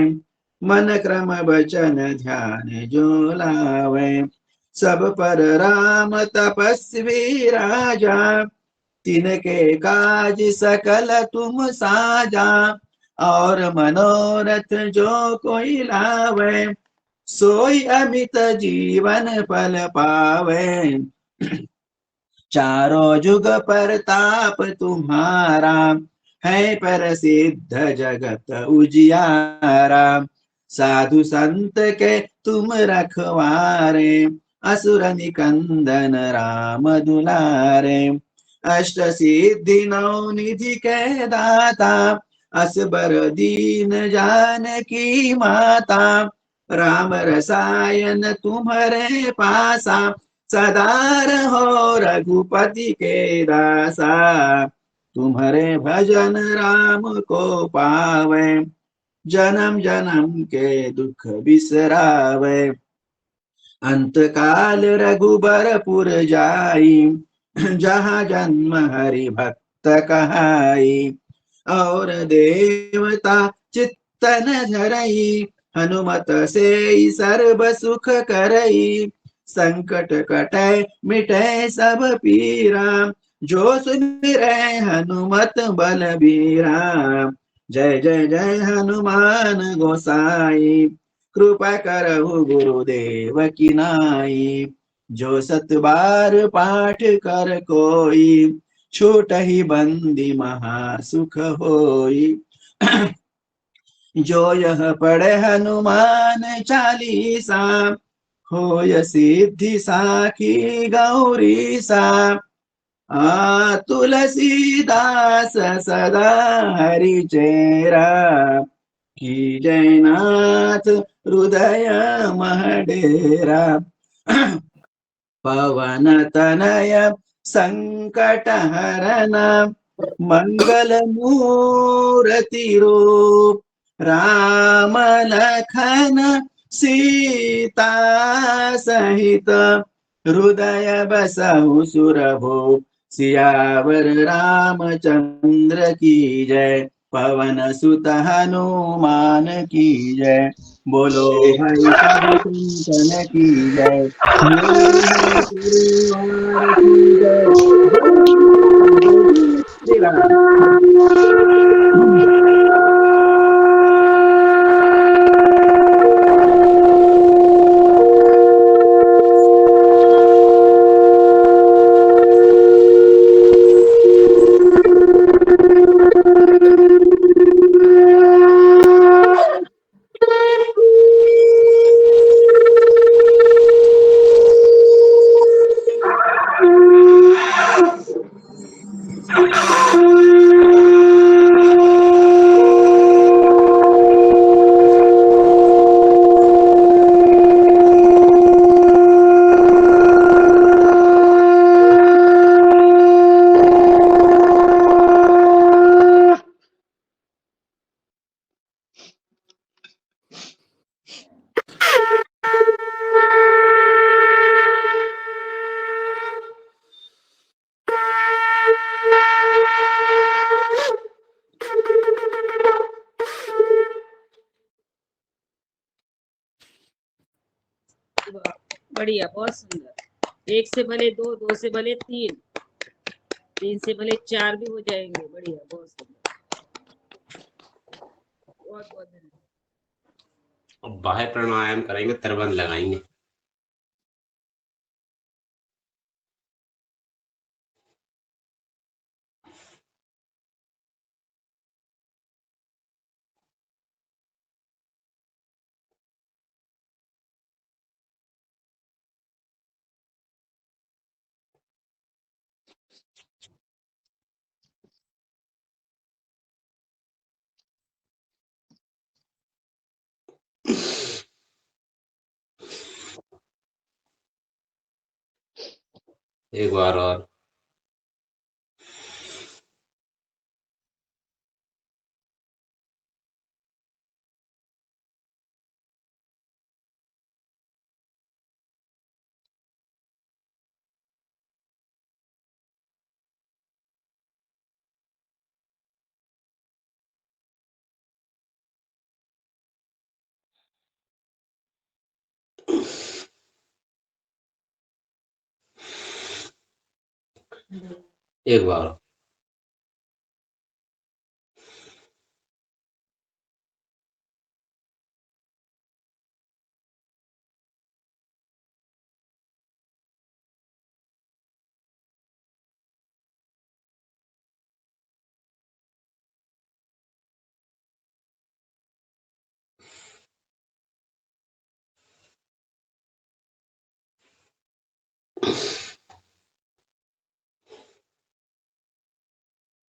मन क्रम बचन ध्यान जो लावे सब पर राम तपस्वी राजा तिनके काज सकल तुम साजा और मनोरथ जो कोई लावे सोई अमित जीवन फल पावे चारों जुग परताप तुम्हारा है प्रसिद्ध जगत उजियारा साधु संत के तुम रखवारे असुर निकंदन राम दुलारे अष्ट सिद्धि नौ निधि के दाता असबर दीन जानकी माता राम रसायन तुम्हारे पासा सदा रहो रघुपति के दासा, तुम्हारे भजन राम को पावे, जन्म जन्म के दुख बिसरावे। अंत काल रघुबरपुर जाई, जहाँ जन्म हरि भक्त कहाई। और देवता चित्तन धरई, हनुमत से सर्व सुख करई। संकट कटै मिटै सब पीरा, जो सुमिरै हनुमत बलबीरा। जय जय जय हनुमान गोसाई, कृपा करहु गुरुदेव की नाई। जो सत बार पाठ कर कोई, छूट ही बंदी महा सुख होई। जो यह पढ़े हनुमान चालीसा, होय सिद्धि साखी गौरी सा। तुलसीदास सदा हरि चेरा, की जयनाथ हृदय महडेरा। पवन तनय संकट हरन, मंगल मूर्ति रूप। राम लखन सीता सहित, हृदय बसहु सुरभूप। सियावर रामचंद्र की जय, पवन सुत हनुमान की जय। बोलो भाई सब संतन की जय, बोलो भाई परिवार की जय। जय श्री राम। बढ़िया, बहुत सुंदर। एक से भले दो, दो से भले तीन, तीन से भले चार भी हो जाएंगे। बढ़िया, बहुत सुंदर। बहुत बहुत धन्यवाद। अब बाह्य प्राणायाम करेंगे, तरबंद लगाएंगे। एक बार और। एक बार।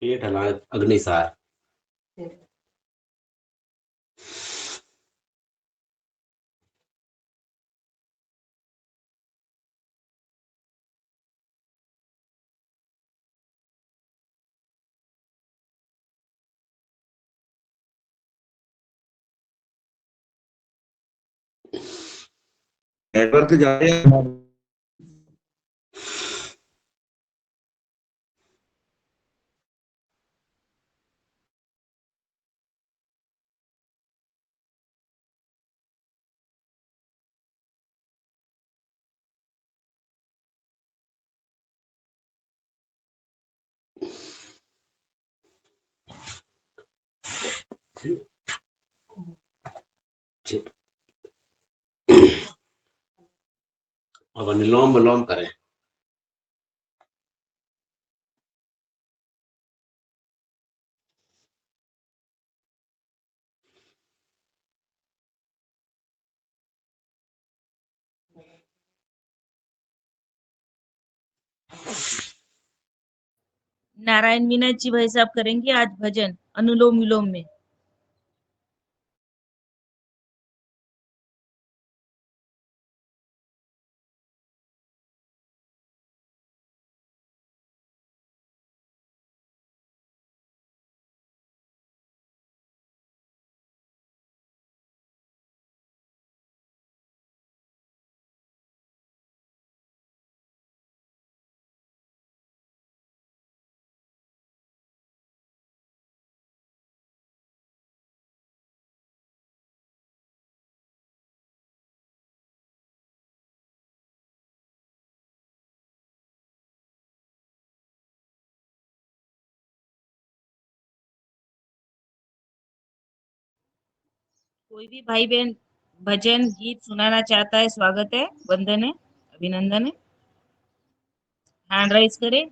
पेट हला अग्निसार। नेटवर्क जा रहे हैं। अब अनुलोम विलोम करें। नारायण मीना जी भाई साहब करेंगे आज भजन अनुलोम विलोम में। कोई भी भाई बहन भजन गीत सुनाना चाहता है, स्वागत है, वंदन है, अभिनंदन है। हैंड राइज करें।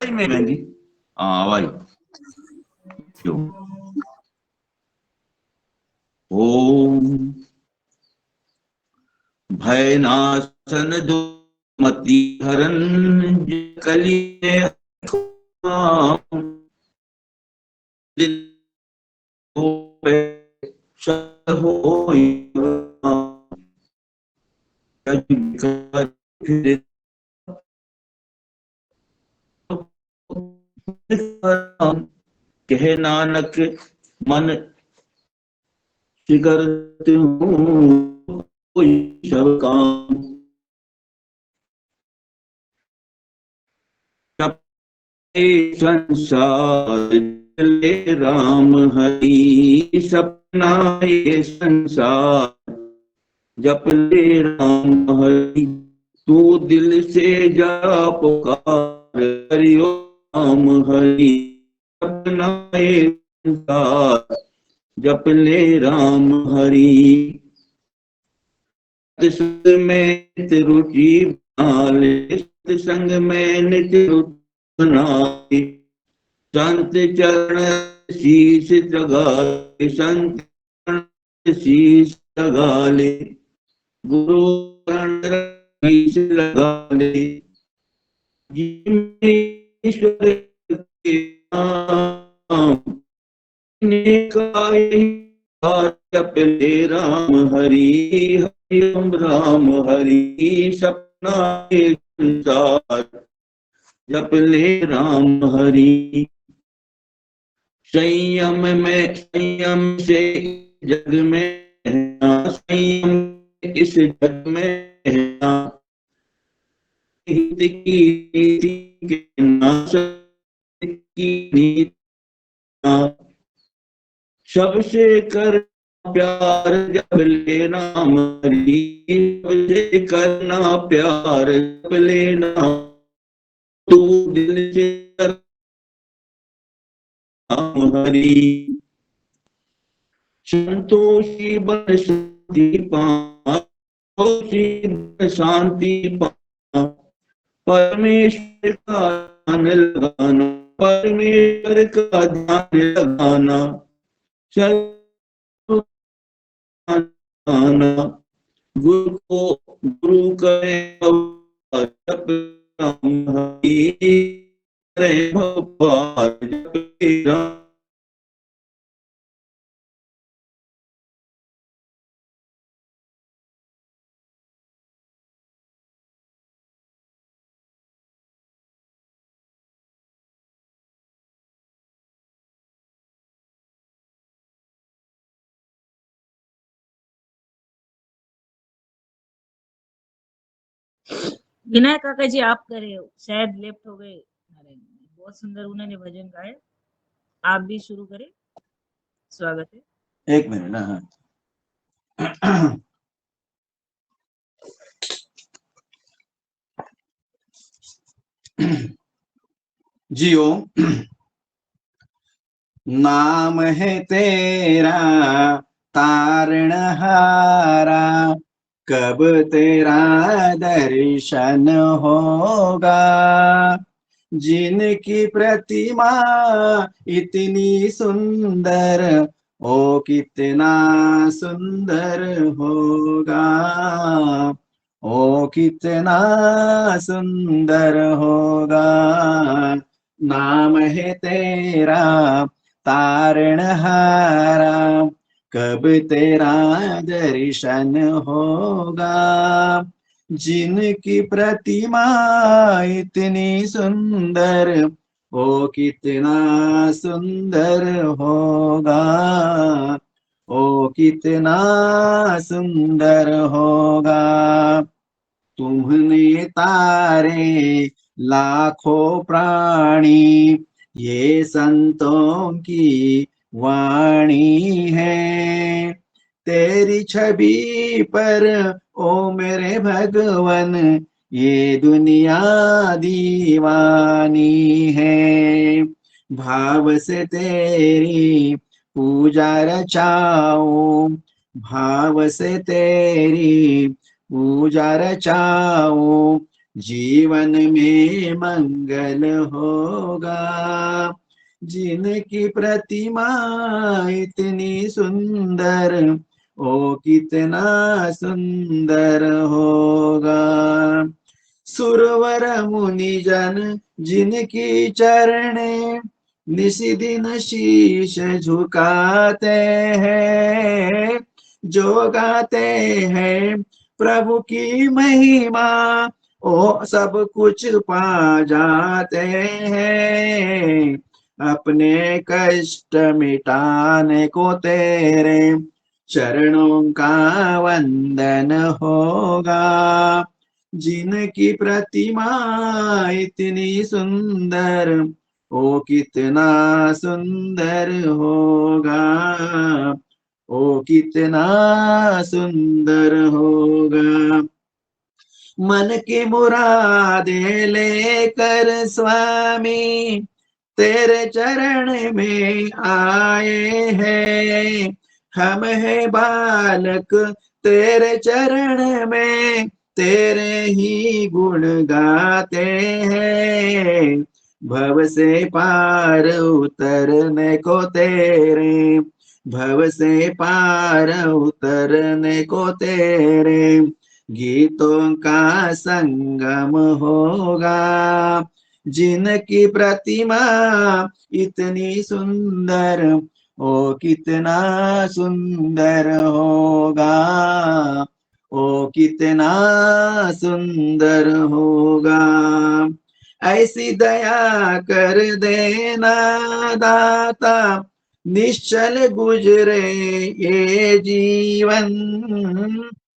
में बहन जी आवाज क्यों? ओम भयनाशन जो मति हरन कली दिल हो कहे नानक मन करते हूँ कोई सब काम संसार चले राम हरि सपना ये संसार जप ले राम हरि तू दिल से जा पुकार हरिओ राम हरि सपना ये संसार जप ले राम हरि सत्संग में नित्य रुचि बना ले सत्संग में नित्य रुचि बना ले संत चरण शीश जगा ले संत चरण शीश लगा ले गुरु चरण शीश लगा ले ईश्वर के नाम का जप ले राम हरि हरि ओम राम हरि सपना संसार जप ले राम हरि संयम में संयम से जग में रहना संयम इस जग में रहना हित की नीति के नाश की नीति सबसे कर प्यार जब ले राम हरि सबसे करना प्यार जब ले राम तू दिल से कर राम हरि संतोषी बन शांति पा शांति पा परमेश्वर का ध्यान लगाना परमेश्वर का ध्यान लगाना गुरु को गुरु करें जप राम हरि करें भगवान जप राम विनय काका जी आप करे, शायद लेफ्ट हो गए। अरे, बहुत सुंदर उन्होंने भजन गाए। आप भी शुरू करें, स्वागत है। एक मिनट। हाँ जी ओम। नाम है तेरा तारणहारा, कब तेरा दर्शन होगा। जिनकी प्रतिमा इतनी सुंदर, ओ कितना सुंदर होगा, ओ कितना सुंदर होगा। नाम है तेरा तारणहारा, कब तेरा दर्शन होगा। जिनकी प्रतिमा इतनी सुंदर, ओ कितना सुंदर होगा, ओ कितना सुंदर होगा। तुम्हें तारे लाखों प्राणी, ये संतों की वाणी है। तेरी छवि पर ओ मेरे भगवन, ये दुनिया दीवानी है। भाव से तेरी पूजा रचाऊं, भाव से तेरी पूजा रचाऊं, जीवन में मंगल होगा। जिनकी प्रतिमा इतनी सुंदर, ओ कितना सुंदर होगा। सुरवर मुनि जन जिनकी चरणे निशिदिन शीश झुकाते हैं, जो गाते हैं प्रभु की महिमा, ओ सब कुछ पा जाते हैं। अपने कष्ट मिटाने को तेरे चरणों का वंदन होगा। जिनकी प्रतिमा इतनी सुंदर, ओ कितना सुंदर होगा, ओ कितना सुंदर होगा। मन की मुरादे लेकर स्वामी तेरे चरण में आए हैं। हम है बालक तेरे चरण में, तेरे ही गुण गाते हैं। भव से पार उतरने को तेरे, भव से पार उतरने को तेरे गीतों का संगम होगा। जिनकी प्रतिमा इतनी सुंदर, ओ कितना सुंदर होगा, ओ कितना सुंदर होगा। ऐसी दया कर देना दाता, निश्चल गुजरे ये जीवन।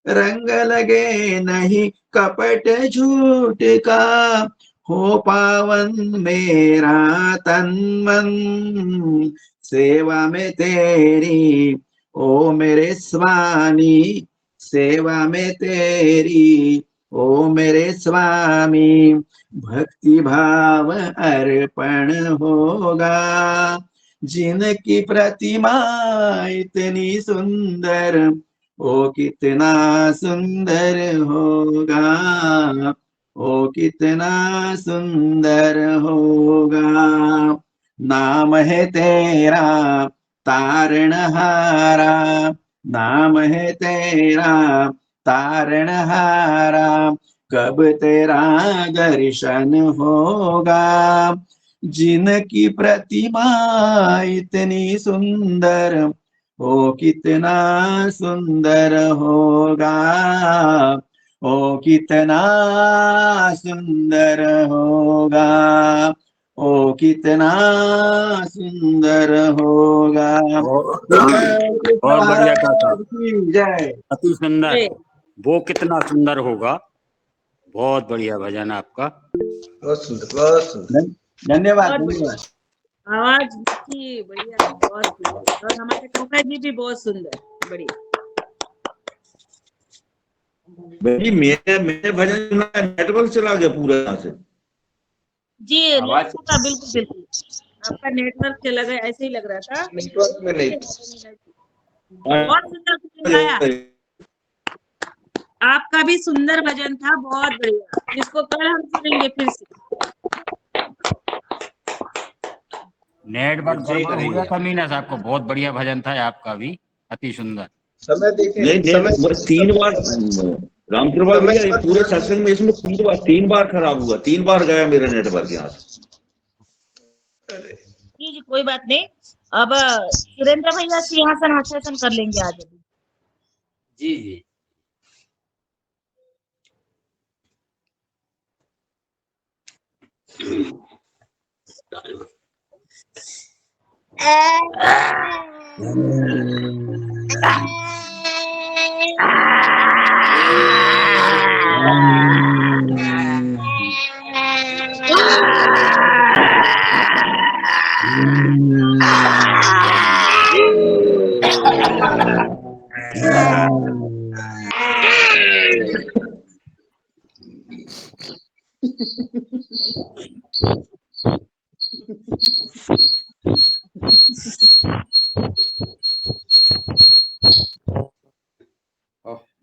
रंग लगे नहीं कपट झूठ का, हो पावन मेरा तन मन। सेवा में तेरी ओ मेरे स्वामी, सेवा में तेरी ओ मेरे स्वामी, भक्ति भाव अर्पण होगा। जिनकी प्रतिमा इतनी सुंदर, ओ कितना सुंदर होगा, ओ कितना सुंदर होगा। नाम है तेरा तारणहारा, नाम है तेरा तारणहारा, कब तेरा दर्शन होगा। जिनकी प्रतिमा इतनी सुंदर, ओ कितना सुंदर होगा, ओ कितना सुंदर होगा, ओ कितना सुंदर होगा। बहुत बढ़िया काका, की जय। अति सुंदर। अरे, वो कितना सुंदर होगा, बहुत बढ़िया भजन आपका। बहुत सुंदर, बहुत सुंदर। धन्यवाद, बहुत बढ़िया धन्यवाद। आवाज की, बढ़िया, बहुत सुंदर। और हमारे काका जी भी बहुत सुंदर, बढ़िया। भाई मैंने भजन सुना, नेटवर्क चला गया पूरा यहाँ से। जी आवाज लग रहा था, बिल्कुल बिल्कुल आपका नेटवर्क चला गया, ऐसे ही लग रहा था। नेटवर्क में नहीं। बहुत सुंदर भजन गाया आपका, भी सुंदर भजन था, बहुत बढ़िया। जिसको कल हम सुनेंगे फिर से। नेटवर्क जय गड़बड़ हो गया था मीना साहब को, बहुत बढ़िया भजन था आपका भी, अति सुंदर। समय देखें, नहीं समय नहीं, 3 बार रामकृपाल भैया, ये पूरे सत्संग में इसमें 3 बार खराब हुआ, 3 बार गया मेरा नेटवर्क यहाँ से। जी जी कोई बात नहीं। अब सुरेंद्र भैया सिंहासन हास्यासन कर लेंगे आज अभी। जी जी।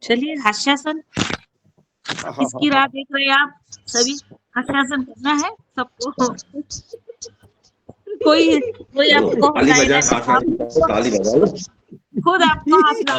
चलिए हास्यासन, किसकी राह देख रहे हैं आप सभी? हास्यासन करना है सबको। कोई कोई आपको ताली हंसाए बजा, ना, आप ताली बजा। खुद आपको हंसना।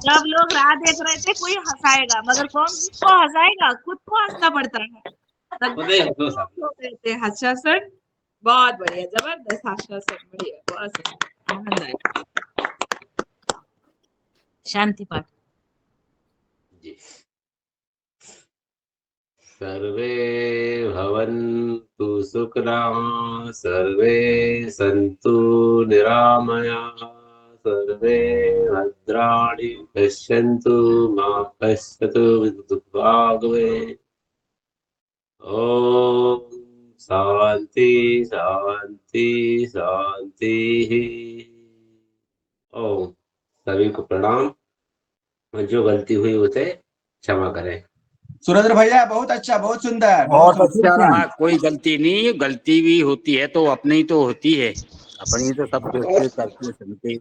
सब लोग राह देख रहे थे, कोई हंसाएगा, मगर कौन किसको हंसाएगा? खुद को हंसना पड़ता है। हास्यासन बहुत बढ़िया, जबरदस्त हास्यासन, बढ़िया, बहुत सुंदर, आनंद आया। शांति पाठ। जी। सर्वे भवन्तु सुखिनः, सर्वे सन्तु निरामयाः, सर्वे भद्राणि पश्यन्तु मा कश्चित् दुःखभाग् भवेत्। ओम शांति शांति शांति। ओम सभी को प्रणाम। जो गलती हुई उसे क्षमा करें। सुरेंद्र भैया बहुत अच्छा, बहुत सुंदर, बहुत अच्छा रहा, कोई गलती नहीं, गलती भी होती है तो अपनी ही तो होती है, अपनी तो सब देखते करते सुनते,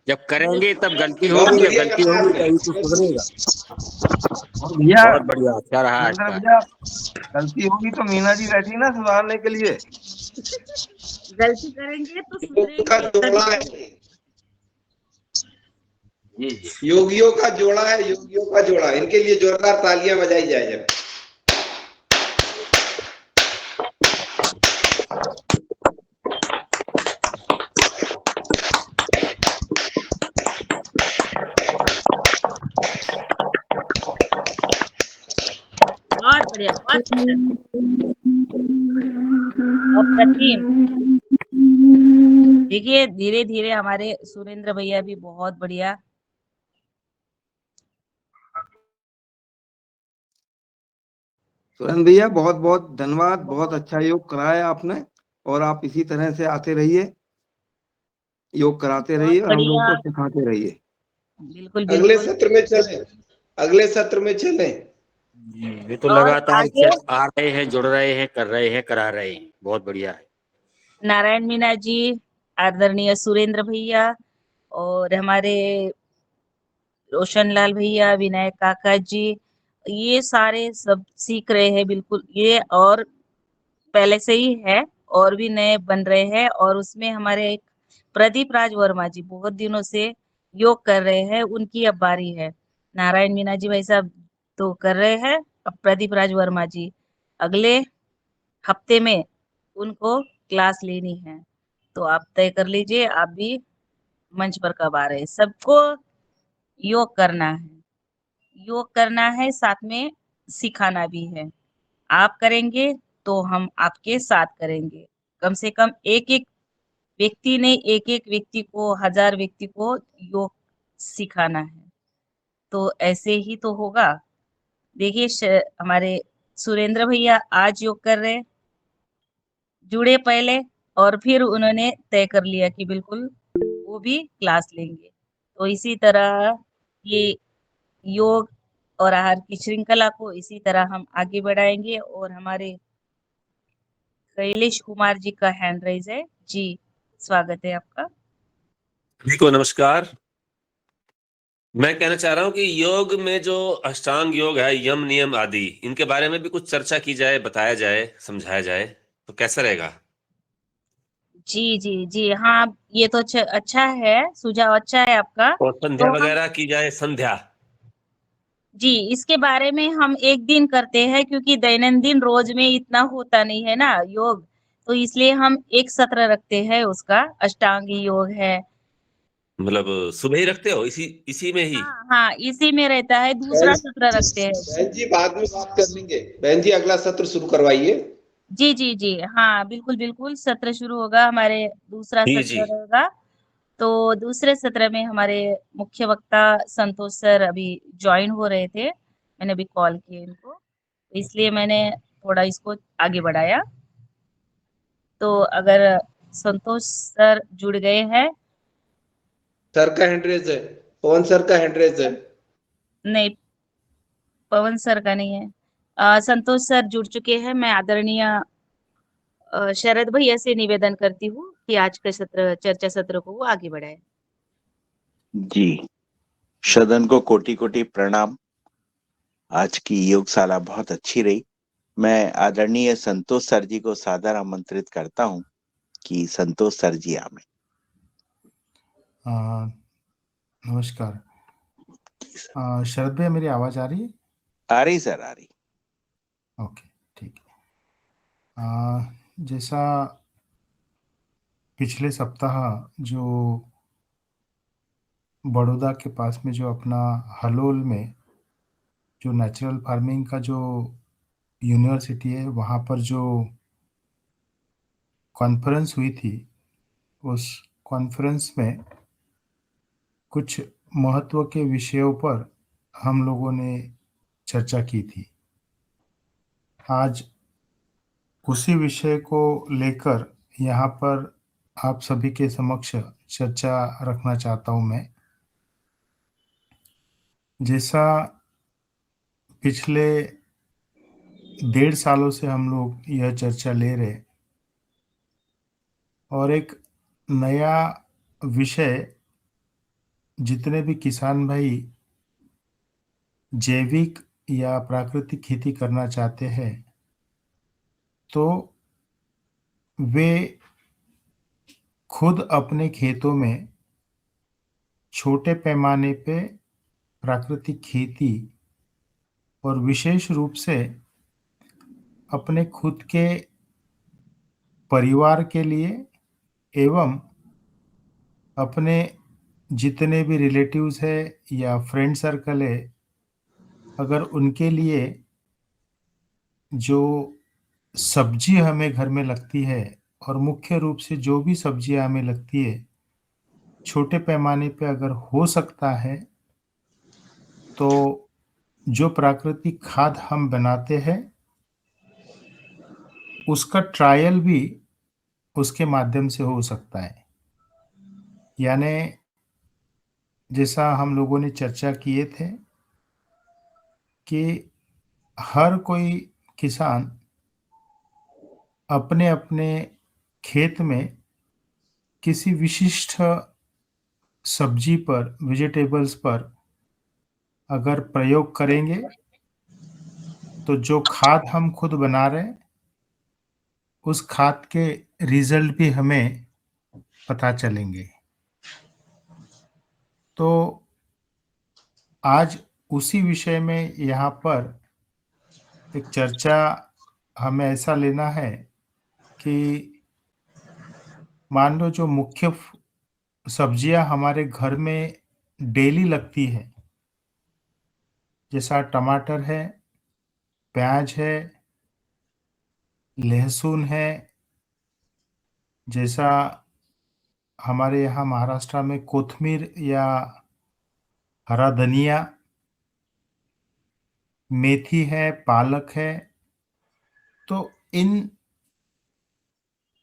जब करेंगे तब गलती होगी, जब गलती होगी तभी तो सुधरेगा। और भैया, बहुत बढ़िया, अच्छा रहा आज सुरेंद्र का। भैया, गलती होगी तो मीना जी रहती ना सुधारने के लिए। गलती करेंगे तो सुधरेंगे, तभी जी जी। योगियों का जोड़ा है, योगियों का जोड़ा, इनके लिए जोरदार तालियां बजाई जाए जब। बहुत बढ़िया, बहुत सुंदर, अप्रतिम। देखिए धीरे धीरे हमारे सुरेंद्र भैया भी बहुत बढ़िया। सुरेंद्र भैया बहुत बहुत धन्यवाद, बहुत अच्छा योग कराया आपने, और आप इसी तरह से आते रहिए, योग कराते रहिए और हम लोगों को सिखाते रहिए। बिल्कुल अगले बिल्कुल। सत्र में चले, अगले सत्र में चले। ये तो और लगातार आगे आ रहे हैं, जुड़ रहे हैं, कर रहे हैं, करा रहे हैं, बहुत बढ़िया है। नारायण मीना जी, आदरणीय सुरेंद्र भैया, और हमारे रोशनलाल भैया, विनायक काका जी, ये सारे सब सीख रहे हैं बिल्कुल ये, और पहले से ही है, और भी नए बन रहे हैं। और उसमें हमारे एक प्रदीप राज वर्मा जी बहुत दिनों से योग कर रहे हैं उनकी अब बारी है। नारायण मीना जी भाई साहब तो कर रहे हैं, अब प्रदीप राज वर्मा जी अगले हफ्ते में उनको क्लास लेनी है। तो आप तय कर लीजिए आप भी मंच पर कब आ रहे हैं। सबको योग करना है, योग करना है, साथ में सिखाना भी है। आप करेंगे तो हम आपके साथ करेंगे। कम से कम एक-एक व्यक्ति ने एक-एक व्यक्ति को, 1000 व्यक्ति को योग सिखाना है। तो ऐसे ही तो होगा। देखिए हमारे सुरेंद्र भैया आज योग कर रहे हैं, जुड़े पहले और फिर उन्होंने तय कर लिया कि बिल्कुल वो भी क्लास लेंगे। तो इसी तरह ये योग और आहार की श्रृंखला को इसी तरह हम आगे बढ़ाएंगे। और हमारे कैलेश कुमार जी का हैंड राइज है जी, स्वागत है आपका। सभी को नमस्कार। मैं कहना चाह रहा हूँ कि योग में जो अष्टांग योग है, यम नियम आदि, इनके बारे में भी कुछ चर्चा की जाए, बताया जाए, समझाया जाए तो कैसा रहेगा? जी जी जी हाँ, ये तो अच्छा है, सुझाव अच्छा है आपका। और संध्या तो हम वगैरह की जाए, संध्या। जी इसके बारे में हम एक दिन करते हैं, क्योंकि दैनंदिन रोज में इतना होता नहीं है ना योग, तो इसलिए हम एक सत्र रखते हैं उसका, अष्टांगी योग है। मतलब सुबह ही रखते हो, इसी में ही? हाँ हाँ, इसी में रहता है, दूसरा सत्र रखते हैं। बहन जी बाद में बात कर लेंगे। बहन जी अगला सत्र शुरू करवाइए। जी जी जी हाँ, बिल्कुल बिल्कुल, सत्र शुरू होगा, हमारे दूसरा जी सत्र जी। रहेगा। तो दूसरे सत्र में हमारे मुख्य वक्ता संतोष सर अभी ज्वाइन हो रहे थे, मैंने अभी कॉल किया इनको, इसलिए मैंने थोड़ा इसको आगे बढ़ाया। तो अगर संतोष सर जुड़ गए हैं। सर का हैंडरेज है, पवन सर का हैंडरेज है। नहीं, पवन सर का नहीं है। संतोष सर जुड़ चुके हैं। मैं आदरणीय शरद भैया से निवेदन करती हूँ कि आज का सत्र, चर्चा सत्र को वो आगे बढ़ाए। जी, सदन को कोटि कोटि प्रणाम। आज की योगशाला बहुत अच्छी रही। मैं आदरणीय संतोष सर जी को सादर आमंत्रित करता हूं कि संतोष सर जी आए। नमस्कार। शरद भैया, मेरी आवाज आ रही है? आ रही सर, आ रही। ओके, ठीक है। जैसा पिछले सप्ताह जो बड़ौदा के पास में जो अपना हलोल में जो नेचुरल फार्मिंग का जो यूनिवर्सिटी है, वहाँ पर जो कॉन्फ्रेंस हुई थी, उस कॉन्फ्रेंस में कुछ महत्व के विषयों पर हम लोगों ने चर्चा की थी। आज उसी विषय को लेकर यहाँ पर आप सभी के समक्ष चर्चा रखना चाहता हूँ मैं। जैसा पिछले 1.5 सालों से हम लोग यह चर्चा ले रहे, और एक नया विषय, जितने भी किसान भाई जैविक या प्राकृतिक खेती करना चाहते हैं, तो वे खुद अपने खेतों में छोटे पैमाने पे प्राकृतिक खेती और विशेष रूप से अपने खुद के परिवार के लिए एवं अपने जितने भी रिलेटिव्स है या फ्रेंड सर्कल है, अगर उनके लिए जो सब्जी हमें घर में लगती है, और मुख्य रूप से जो भी सब्जियां हमें लगती है, छोटे पैमाने पे अगर हो सकता है तो जो प्राकृतिक खाद हम बनाते हैं उसका ट्रायल भी उसके माध्यम से हो सकता है। यानी जैसा हम लोगों ने चर्चा किए थे कि हर कोई किसान अपने अपने खेत में किसी विशिष्ट सब्जी पर, वेजिटेबल्स पर अगर प्रयोग करेंगे तो जो खाद हम खुद बना रहे हैं उस खाद के रिजल्ट भी हमें पता चलेंगे। तो आज उसी विषय में यहाँ पर एक चर्चा हमें ऐसा लेना है कि मान लो जो मुख्य सब्जियां हमारे घर में डेली लगती है, जैसा टमाटर है, प्याज है, लहसुन है, जैसा हमारे यहाँ महाराष्ट्र में कोथमीर या हरा धनिया, मेथी है, पालक है। तो इन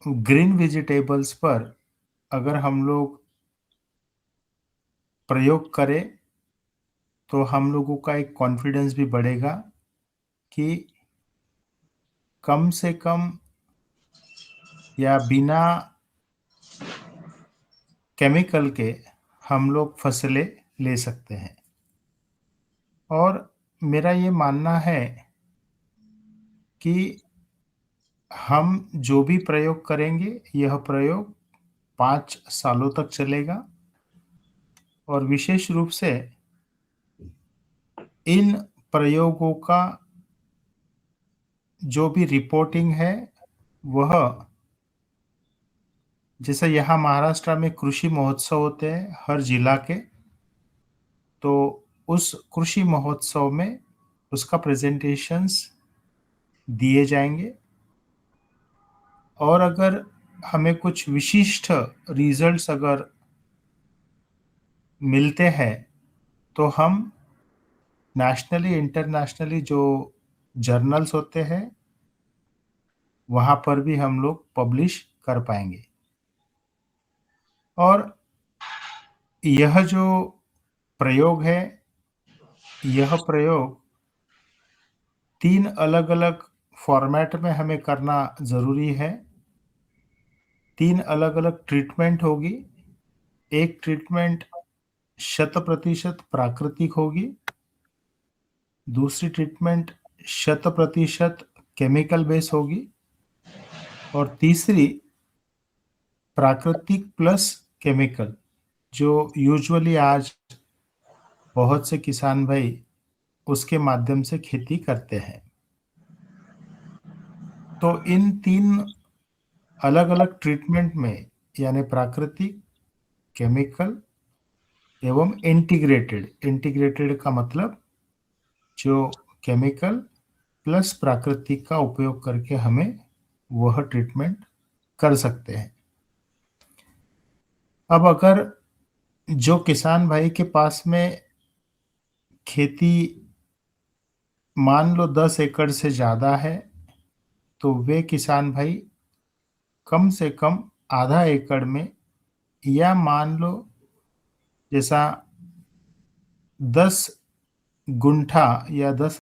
ग्रीन वेजिटेबल्स पर अगर हम लोग प्रयोग करें तो हम लोगों का एक कॉन्फिडेंस भी बढ़ेगा कि कम से कम या बिना केमिकल के हम लोग फसलें ले सकते हैं। और मेरा ये मानना है कि हम जो भी प्रयोग करेंगे यह प्रयोग 5 सालों तक चलेगा और विशेष रूप से इन प्रयोगों का जो भी रिपोर्टिंग है वह, जैसे यहाँ महाराष्ट्र में कृषि महोत्सव होते हैं हर जिला के, तो उस कृषि महोत्सव में उसका प्रेजेंटेशंस दिए जाएंगे और अगर हमें कुछ विशिष्ट रिजल्ट्स अगर मिलते हैं तो हम नेशनली इंटरनेशनली जो जर्नल्स होते हैं वहाँ पर भी हम लोग पब्लिश कर पाएंगे। और यह जो प्रयोग है, यह प्रयोग 3 अलग-अलग फॉर्मेट में हमें करना ज़रूरी है। 3 अलग-अलग ट्रीटमेंट होगी। एक ट्रीटमेंट 100% प्राकृतिक होगी, दूसरी ट्रीटमेंट 100% केमिकल बेस होगी और तीसरी प्राकृतिक प्लस केमिकल, जो यूजुअली आज बहुत से किसान भाई उसके माध्यम से खेती करते हैं। तो इन 3 अलग-अलग ट्रीटमेंट में यानी प्राकृतिक, केमिकल एवं इंटीग्रेटेड का मतलब जो केमिकल प्लस प्राकृतिक का उपयोग करके हमें वह ट्रीटमेंट कर सकते हैं। अब अगर जो किसान भाई के पास में खेती मान लो 10 एकड़ से ज़्यादा है तो वे किसान भाई कम से कम आधा एकड़ में या मान लो जैसा 10 गुंठा या 10